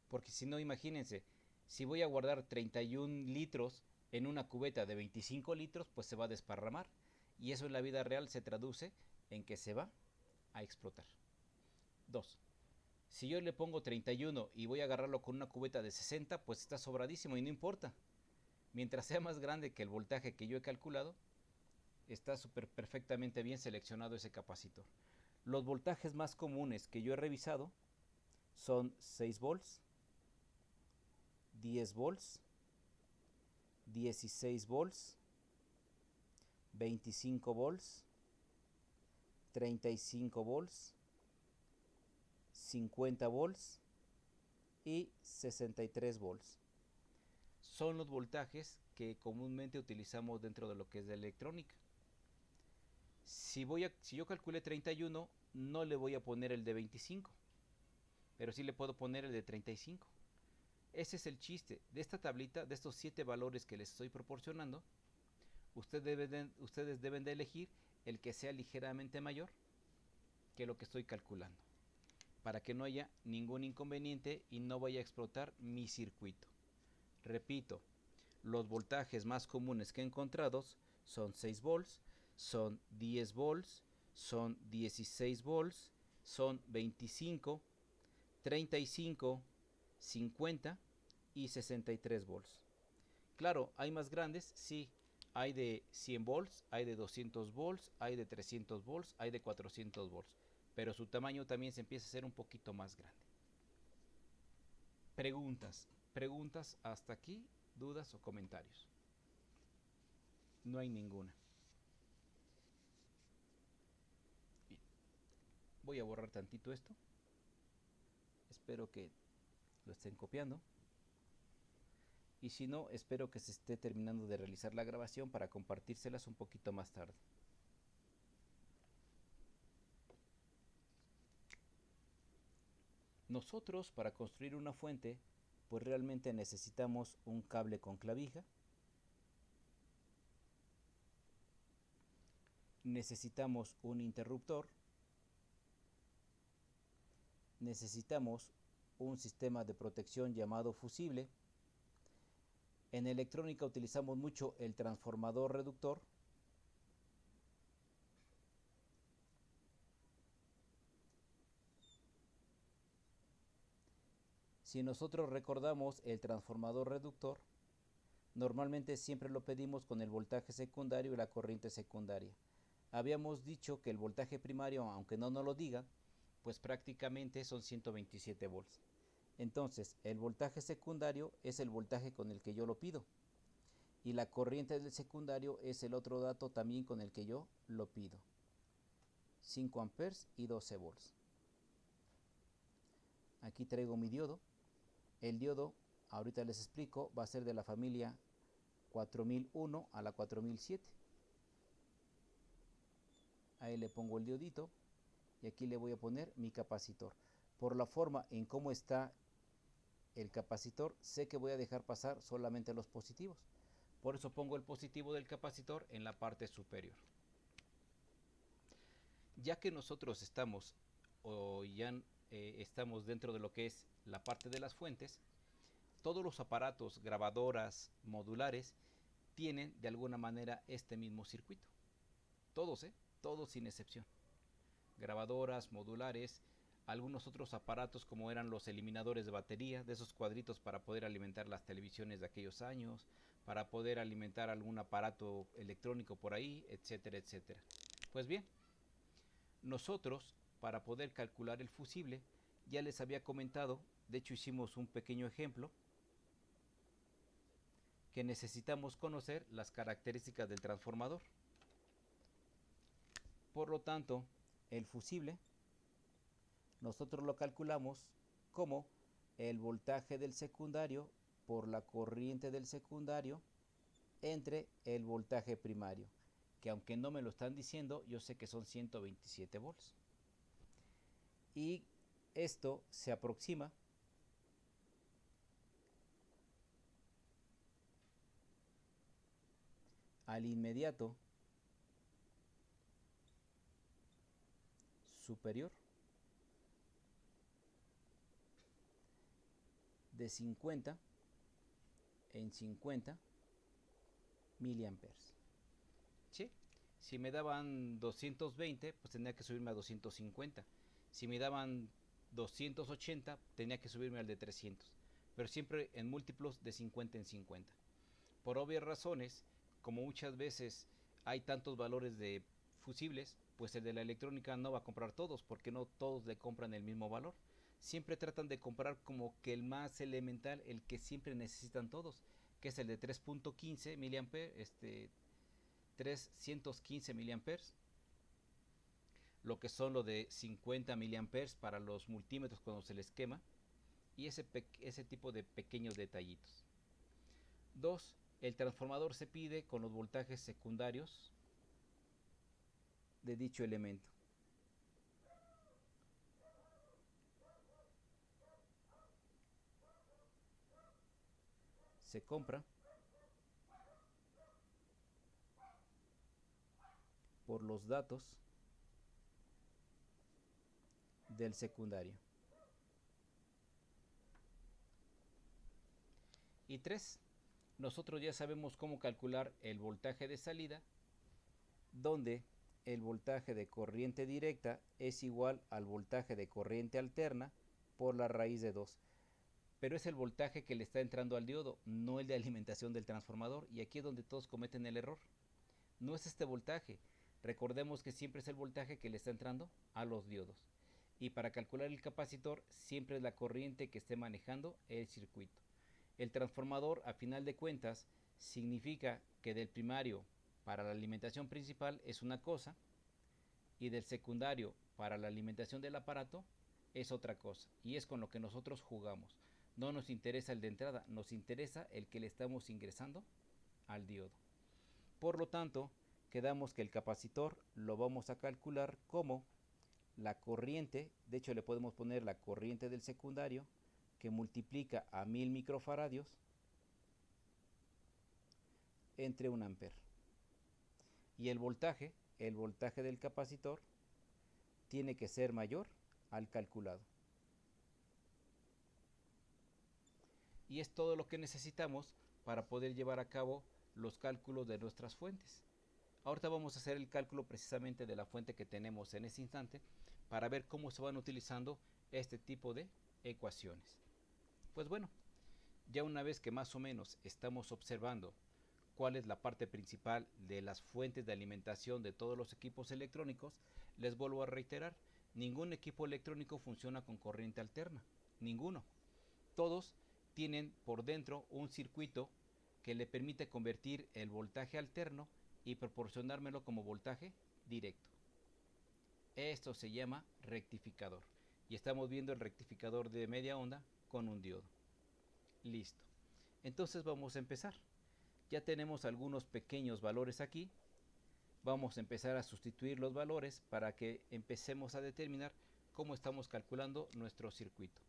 Porque si no, imagínense, si voy a guardar 31 litros en una cubeta de 25 litros, pues se va a desparramar. Y eso en la vida real se traduce en que se va a explotar. 2. Si yo le pongo 31 y voy a agarrarlo con una cubeta de 60, pues está sobradísimo y no importa. Mientras sea más grande que el voltaje que yo he calculado, está perfectamente bien seleccionado ese capacitor. Los voltajes más comunes que yo he revisado son 6 volts, 10 volts, 16 volts, 25 volts, 35 volts, 50 volts y 63 volts. Son los voltajes que comúnmente utilizamos dentro de lo que es de electrónica. Si yo calculé 31, no le voy a poner el de 25, pero sí le puedo poner el de 35. Ese es el chiste de esta tablita, de estos 7 valores que les estoy proporcionando. Ustedes deben de elegir el que sea ligeramente mayor que lo que estoy calculando, para que no haya ningún inconveniente y no vaya a explotar mi circuito. Repito, los voltajes más comunes que he encontrado son 6 volts, son 10 volts, son 16 volts, son 25, 35, 50 y 63 volts. Claro, hay más grandes, sí. Hay de 100 volts, hay de 200 volts, hay de 300 volts, hay de 400 volts. Pero su tamaño también se empieza a hacer un poquito más grande. Preguntas hasta aquí, dudas o comentarios. No hay ninguna. Bien. Voy a borrar tantito esto. Espero que lo estén copiando. Y si no, espero que se esté terminando de realizar la grabación para compartírselas un poquito más tarde. Nosotros, para construir una fuente, pues realmente necesitamos un cable con clavija, necesitamos un interruptor, necesitamos un sistema de protección llamado fusible. En electrónica utilizamos mucho el transformador reductor. Si nosotros recordamos el transformador reductor, normalmente siempre lo pedimos con el voltaje secundario y la corriente secundaria. Habíamos dicho que el voltaje primario, aunque no nos lo diga, pues prácticamente son 127 volts. Entonces, el voltaje secundario es el voltaje con el que yo lo pido. Y la corriente del secundario es el otro dato también con el que yo lo pido. 5 amperes y 12 volts. Aquí traigo mi diodo. El diodo, ahorita les explico, va a ser de la familia 4001 a la 4007. Ahí le pongo el diodito y aquí le voy a poner mi capacitor. Por la forma en cómo está el capacitor, sé que voy a dejar pasar solamente los positivos. Por eso pongo el positivo del capacitor en la parte superior. Ya que nosotros estamos estamos dentro de lo que es la parte de las fuentes, todos los aparatos, grabadoras, modulares, tienen de alguna manera este mismo circuito. Todos, todos sin excepción. Grabadoras, modulares, algunos otros aparatos como eran los eliminadores de batería, de esos cuadritos para poder alimentar las televisiones de aquellos años, para poder alimentar algún aparato electrónico por ahí, etcétera, etcétera. Pues bien, nosotros, para poder calcular el fusible, ya les había comentado, de hecho hicimos un pequeño ejemplo, que necesitamos conocer las características del transformador. Por lo tanto, el fusible nosotros lo calculamos como el voltaje del secundario por la corriente del secundario entre el voltaje primario, que aunque no me lo están diciendo, yo sé que son 127 volts. Y esto se aproxima al inmediato superior de 50 en 50 miliamperes. ¿Sí? Si me daban 220, pues tenía que subirme a 250. Si me daban 280, tenía que subirme al de 300. Pero siempre en múltiplos de 50 en 50. Por obvias razones, como muchas veces hay tantos valores de fusibles, pues el de la electrónica no va a comprar todos, porque no todos le compran el mismo valor. Siempre tratan de comprar como que el más elemental, el que siempre necesitan todos, que es el de 3.15 miliamperes, 315 miliamperes, lo que son lo de 50 miliamperes para los multímetros cuando se les quema, y ese tipo de pequeños detallitos. 2. El transformador se pide con los voltajes secundarios de dicho elemento. Se compra por los datos del secundario. Y 3. Nosotros ya sabemos cómo calcular el voltaje de salida, donde el voltaje de corriente directa es igual al voltaje de corriente alterna por la raíz de 2. Pero es el voltaje que le está entrando al diodo, no el de alimentación del transformador, y aquí es donde todos cometen el error. No es este voltaje, recordemos que siempre es el voltaje que le está entrando a los diodos. Y para calcular el capacitor siempre es la corriente que esté manejando el circuito. El transformador, a final de cuentas, significa que del primario para la alimentación principal es una cosa y del secundario para la alimentación del aparato es otra cosa, y es con lo que nosotros jugamos. No nos interesa el de entrada, nos interesa el que le estamos ingresando al diodo. Por lo tanto, quedamos que el capacitor lo vamos a calcular como la corriente, de hecho le podemos poner la corriente del secundario, que multiplica a 1000 microfaradios entre 1 amper. Y el voltaje del capacitor, tiene que ser mayor al calculado. Y es todo lo que necesitamos para poder llevar a cabo los cálculos de nuestras fuentes. Ahorita vamos a hacer el cálculo precisamente de la fuente que tenemos en este instante para ver cómo se van utilizando este tipo de ecuaciones. Pues bueno, ya una vez que más o menos estamos observando cuál es la parte principal de las fuentes de alimentación de todos los equipos electrónicos, les vuelvo a reiterar, ningún equipo electrónico funciona con corriente alterna, ninguno. Todos tienen por dentro un circuito que le permite convertir el voltaje alterno y proporcionármelo como voltaje directo. Esto se llama rectificador. Y estamos viendo el rectificador de media onda con un diodo. Listo. Entonces vamos a empezar. Ya tenemos algunos pequeños valores aquí. Vamos a empezar a sustituir los valores para que empecemos a determinar cómo estamos calculando nuestro circuito.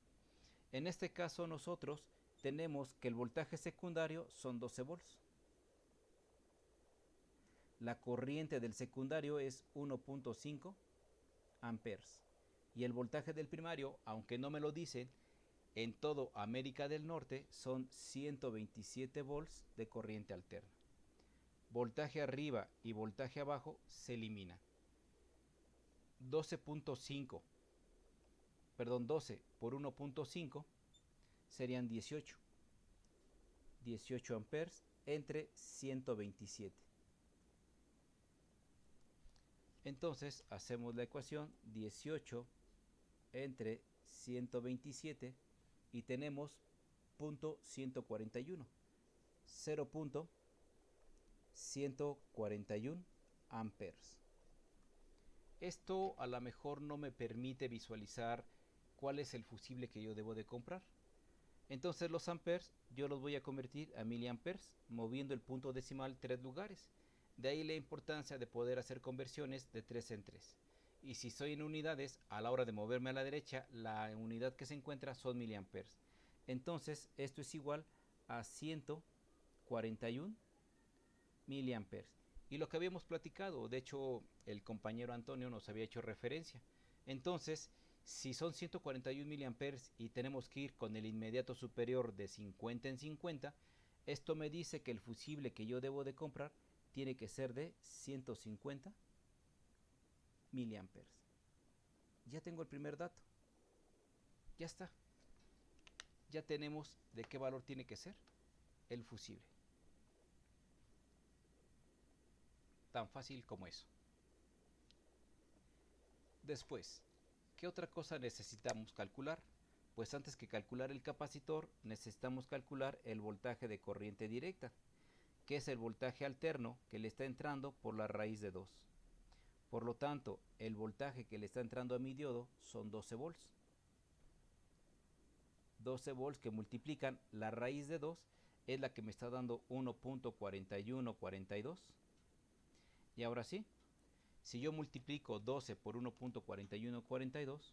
En este caso nosotros tenemos que el voltaje secundario son 12 volts. La corriente del secundario es 1.5 amperes. Y el voltaje del primario, aunque no me lo dicen, en todo América del Norte son 127 volts de corriente alterna. Voltaje arriba y voltaje abajo se eliminan. 12.5 perdón, 12 por 1.5 serían 18. 18 amperes entre 127. Entonces hacemos la ecuación 18 entre 127 y tenemos punto 141, 0.141 amperes. Esto a lo mejor no me permite visualizar cuál es el fusible que yo debo de comprar. Entonces los amperes yo los voy a convertir a miliamperes moviendo el punto decimal 3 lugares. De ahí la importancia de poder hacer conversiones de 3 en 3. Y si soy en unidades, a la hora de moverme a la derecha, la unidad que se encuentra son miliamperes. Entonces esto es igual a 141 miliamperes. Y lo que habíamos platicado, de hecho el compañero Antonio nos había hecho referencia. Entonces, si son 141 miliamperes y tenemos que ir con el inmediato superior de 50 en 50, esto me dice que el fusible que yo debo de comprar tiene que ser de 150 miliamperes. Ya tengo el primer dato. Ya está. Ya tenemos de qué valor tiene que ser el fusible. Tan fácil como eso. Después, ¿qué otra cosa necesitamos calcular? Pues antes que calcular el capacitor, necesitamos calcular el voltaje de corriente directa, que es el voltaje alterno que le está entrando por la raíz de 2. Por lo tanto, el voltaje que le está entrando a mi diodo son 12 volts. 12 volts que multiplican la raíz de 2 es la que me está dando 1.4142. Y ahora sí, si yo multiplico 12 por 1.4142,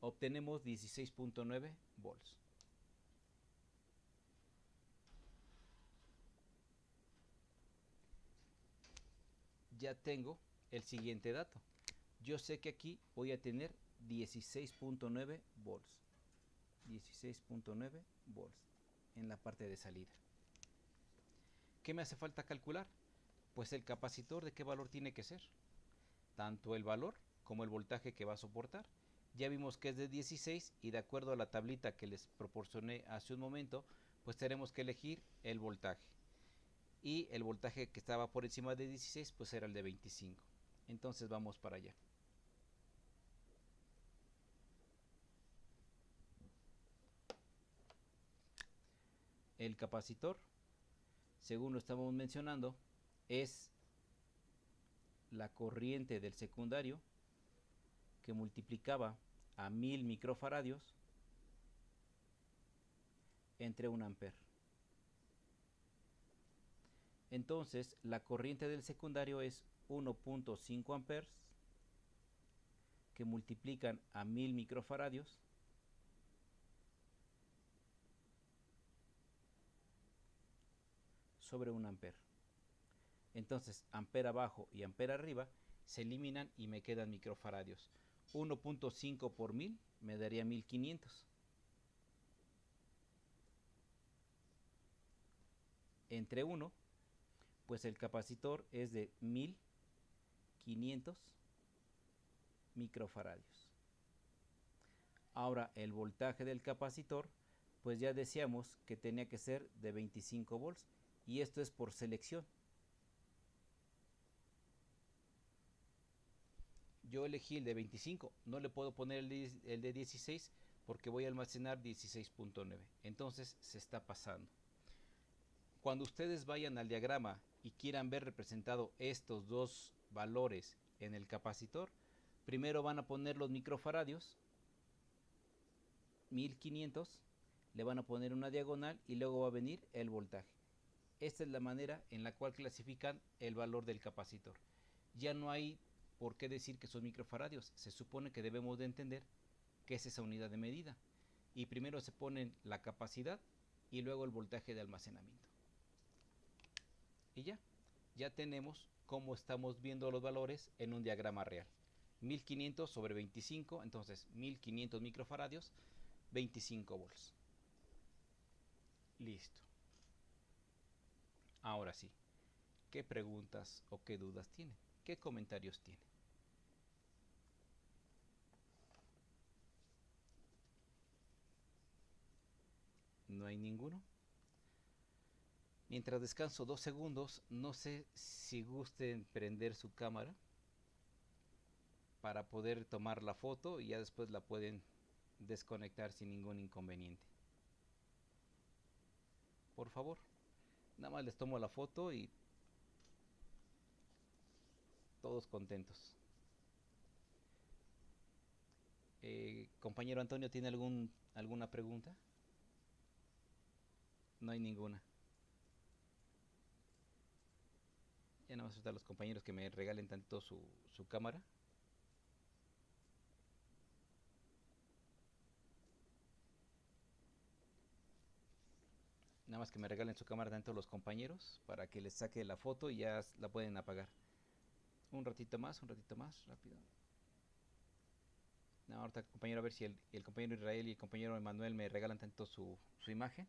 obtenemos 16.9 volts. Ya tengo el siguiente dato. Yo sé que aquí voy a tener 16.9 volts. 16.9 volts en la parte de salida. ¿Qué me hace falta calcular? Pues el capacitor, de qué valor tiene que ser. Tanto el valor como el voltaje que va a soportar. Ya vimos que es de 16 y de acuerdo a la tablita que les proporcioné hace un momento, pues tenemos que elegir el voltaje. Y el voltaje que estaba por encima de 16 pues era el de 25. Entonces vamos para allá. El capacitor, según lo estábamos mencionando, es la corriente del secundario que multiplicaba a 1000 microfaradios entre 1 ampere. Entonces la corriente del secundario es 1.5 amperes que multiplican a 1000 microfaradios sobre 1 ampere. Entonces ampere abajo y ampere arriba se eliminan y me quedan microfaradios. 1.5 por 1000 me daría 1500. Entre 1, pues el capacitor es de 1500 microfaradios. Ahora el voltaje del capacitor, pues ya decíamos que tenía que ser de 25 volts y esto es por selección. Yo elegí el de 25, no le puedo poner el de 16 porque voy a almacenar 16.9, entonces se está pasando. Cuando ustedes vayan al diagrama y quieran ver representado estos dos valores en el capacitor, primero van a poner los microfaradios, 1500, le van a poner una diagonal y luego va a venir el voltaje. Esta es la manera en la cual clasifican el valor del capacitor. Ya no hay por qué decir que son microfaradios, se supone que debemos de entender qué es esa unidad de medida. Y primero se ponen la capacidad y luego el voltaje de almacenamiento. Y ya tenemos cómo estamos viendo los valores en un diagrama real. 1500 sobre 25, entonces 1500 microfaradios, 25 volts. Listo. Ahora sí, ¿qué preguntas o qué dudas tienen? ¿Qué comentarios tienen? no hay ninguno. Mientras descanso 2 segundos, no sé si gusten prender su cámara para poder tomar la foto y ya después la pueden desconectar sin ningún inconveniente. Por favor, nada más les tomo la foto y todos contentos. Compañero Antonio, ¿tiene alguna pregunta? No hay ninguna. Ya nada más a los compañeros que me regalen tanto su cámara. Nada más que me regalen su cámara tanto los compañeros para que les saque la foto y ya la pueden apagar. Un ratito más, rápido. No, ahorita compañero, a ver si el compañero Israel y el compañero Emanuel me regalan tanto su imagen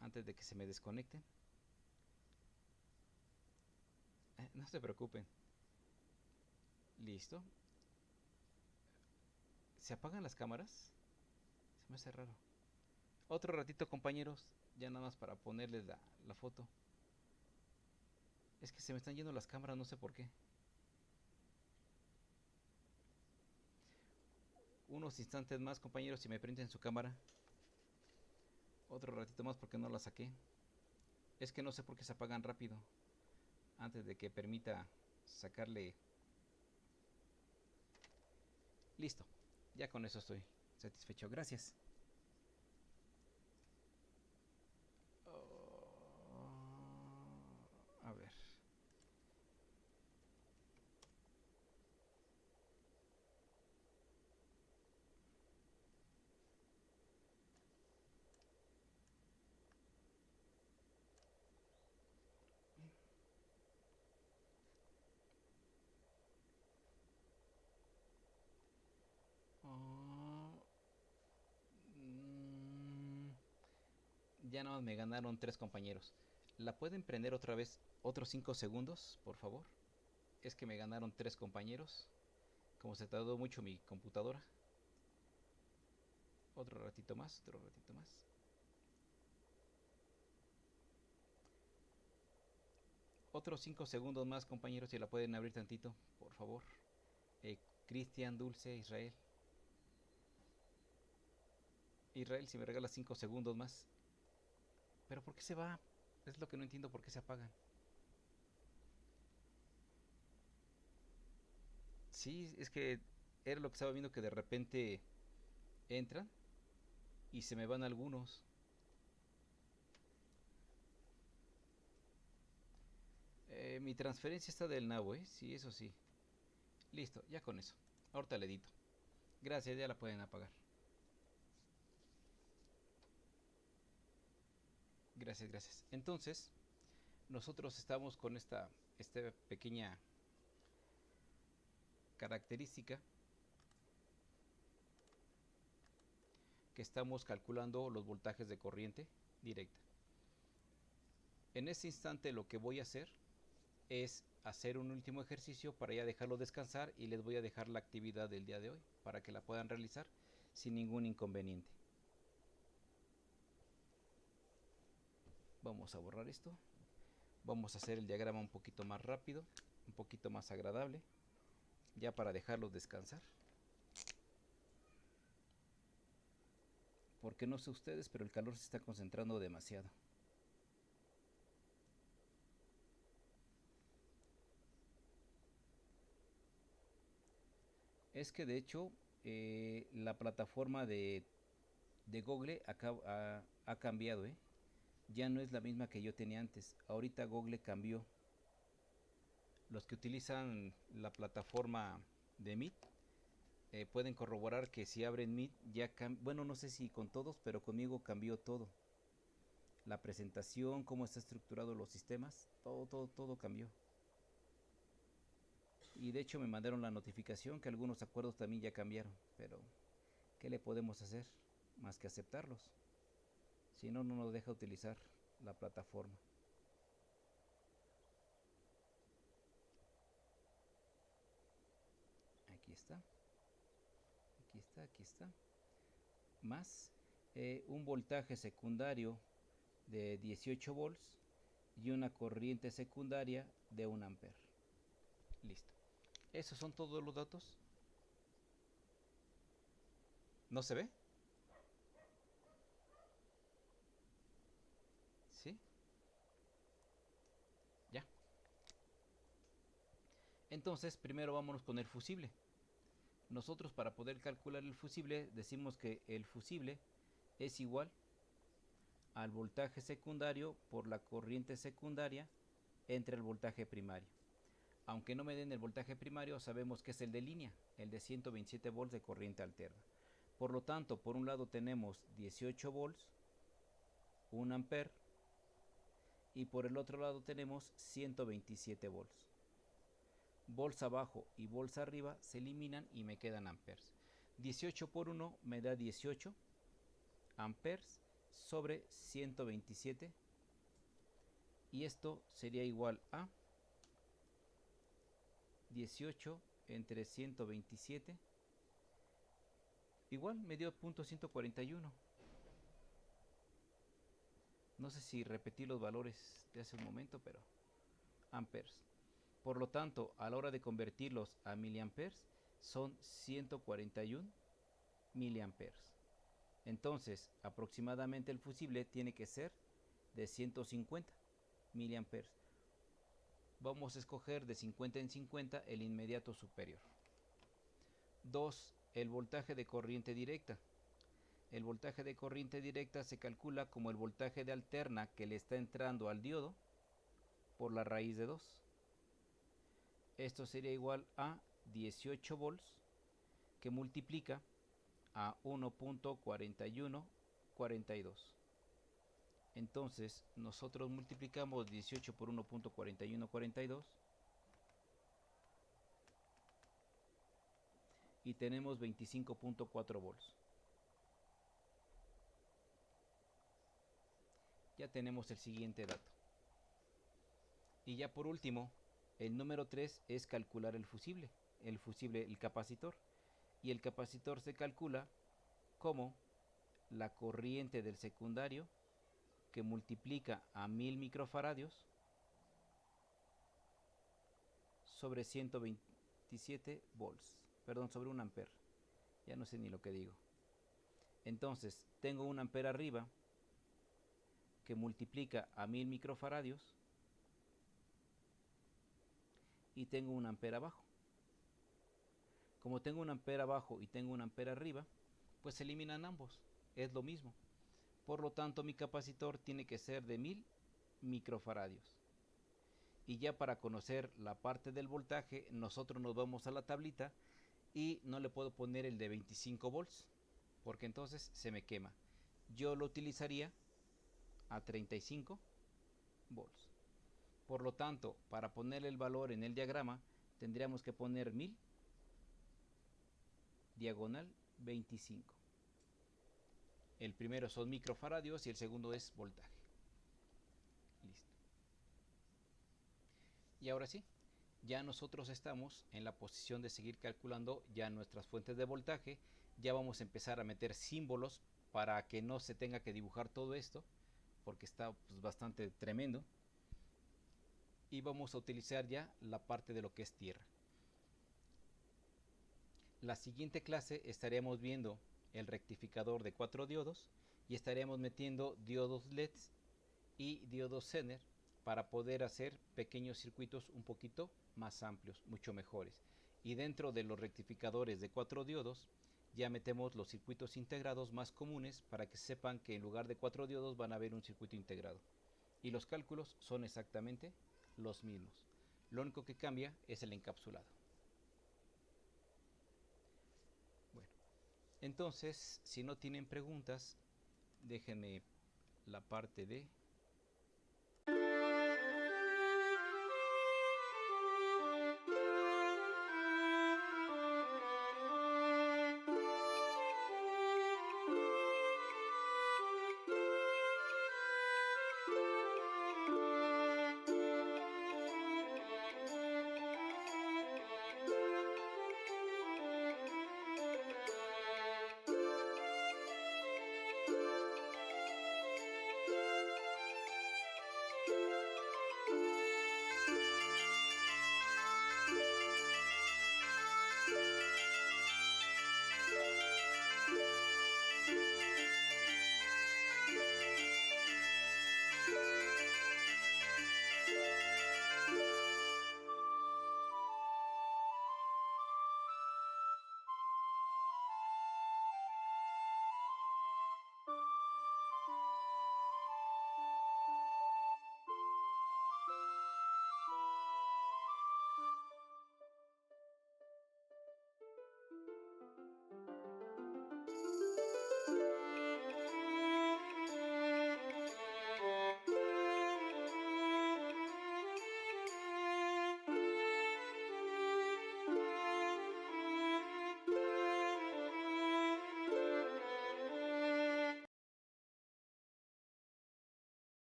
antes de que se me desconecten. No se preocupen. Listo. ¿Se apagan las cámaras? Se me hace raro. Otro ratito, compañeros, ya nada más para ponerles la foto. Es que se me están yendo las cámaras, no sé por qué. Unos instantes más, compañeros, si me prenden su cámara. Otro ratito más porque no la saqué. Es que no sé por qué se apagan rápido. Antes de que permita sacarle. Listo. Ya con eso estoy satisfecho. Gracias. A ver. Oh, mm, ya nada más me ganaron 3 compañeros. ¿La pueden prender otra vez otros 5 segundos, por favor? Es que me ganaron 3 compañeros. Como se tardó mucho mi computadora. Otro ratito más, otro ratito más. Otros 5 segundos más, compañeros, si la pueden abrir tantito, por favor. Cristian, Dulce, Israel. Israel, si me regalas 5 segundos más. ¿Pero por qué se va? Es lo que no entiendo, por qué se apagan. Sí, es que era lo que estaba viendo, que de repente entran y se me van algunos. Mi transferencia está del Nabo, ¿eh? Sí, eso sí. Listo, ya con eso. Ahorita le edito. Gracias, ya la pueden apagar. Gracias, gracias. Entonces, nosotros estamos con esta pequeña característica que estamos calculando los voltajes de corriente directa. En este instante lo que voy a hacer es hacer un último ejercicio para ya dejarlo descansar y les voy a dejar la actividad del día de hoy para que la puedan realizar sin ningún inconveniente. Vamos a borrar esto. Vamos a hacer el diagrama un poquito más rápido, un poquito más agradable, ya para dejarlos descansar. Porque no sé ustedes, pero el calor se está concentrando demasiado. Es que de hecho la plataforma de Google ha cambiado, ¿eh? Ya no es la misma que yo tenía antes. Ahorita Google cambió. Los que utilizan la plataforma de Meet pueden corroborar que si abren Meet ya bueno, no sé si con todos, pero conmigo cambió todo. La presentación, cómo está estructurado los sistemas, todo cambió. Y de hecho me mandaron la notificación que algunos acuerdos también ya cambiaron, pero ¿qué le podemos hacer más que aceptarlos? Si no, no nos deja utilizar la plataforma. Aquí está, aquí está, aquí está. Más. un voltaje secundario de 18 volts y una corriente secundaria de 1 ampere. Listo. Esos son todos los datos. ¿No se ve? ¿Sí? Ya. Entonces, primero vámonos con el fusible. Nosotros, para poder calcular el fusible, decimos que el fusible es igual al voltaje secundario por la corriente secundaria entre el voltaje primario. Aunque no me den el voltaje primario, sabemos que es el de línea, el de 127 volts de corriente alterna. Por lo tanto, por un lado tenemos 18 volts, 1 ampere, y por el otro lado tenemos 127 volts. Volts abajo y volts arriba se eliminan y me quedan amperes. 18 por 1 me da 18 amperes sobre 127, y esto sería igual a 18 entre 127, igual me dio .141. No sé si repetí los valores de hace un momento, pero amperes. Por lo tanto, a la hora de convertirlos a miliamperes, son 141 miliamperes. Entonces, aproximadamente el fusible tiene que ser de 150 miliamperes. Vamos a escoger de 50 en 50 el inmediato superior. 2. El voltaje de corriente directa. El voltaje de corriente directa se calcula como el voltaje de alterna que le está entrando al diodo por la raíz de 2. Esto sería igual a 18 volts que multiplica a 1.4142. Entonces nosotros multiplicamos 18 por 1.4142 y tenemos 25.4 volts. Ya tenemos el siguiente dato. Y ya por último, el número 3 es calcular el fusible, el capacitor. Y el capacitor se calcula como la corriente del secundario que multiplica a 1000 microfaradios sobre 127 volts, perdón, sobre 1 ampere. Ya no sé ni lo que digo. Entonces, tengo 1 ampere arriba que multiplica a 1000 microfaradios y tengo 1 ampere abajo. Como tengo 1 ampere abajo y tengo 1 ampere arriba, pues se eliminan ambos, es lo mismo. Por lo tanto, mi capacitor tiene que ser de 1000 microfaradios. Y ya para conocer la parte del voltaje, nosotros nos vamos a la tablita y no le puedo poner el de 25 volts, porque entonces se me quema. Yo lo utilizaría a 35 volts. Por lo tanto, para poner el valor en el diagrama, tendríamos que poner 1000 diagonal 25. El primero son microfaradios y el segundo es voltaje. Listo. Y ahora sí, ya nosotros estamos en la posición de seguir calculando ya nuestras fuentes de voltaje. Ya vamos a empezar a meter símbolos para que no se tenga que dibujar todo esto, porque está pues, bastante tremendo. Y vamos a utilizar ya la parte de lo que es tierra. La siguiente clase estaremos viendo el rectificador de 4 diodos y estaremos metiendo diodos LEDs y diodos Zener para poder hacer pequeños circuitos un poquito más amplios, mucho mejores. Y dentro de los rectificadores de 4 diodos ya metemos los circuitos integrados más comunes para que sepan que en lugar de 4 diodos van a haber un circuito integrado. Y los cálculos son exactamente los mismos. Lo único que cambia es el encapsulado. Bueno, entonces, si no tienen preguntas, déjenme la parte de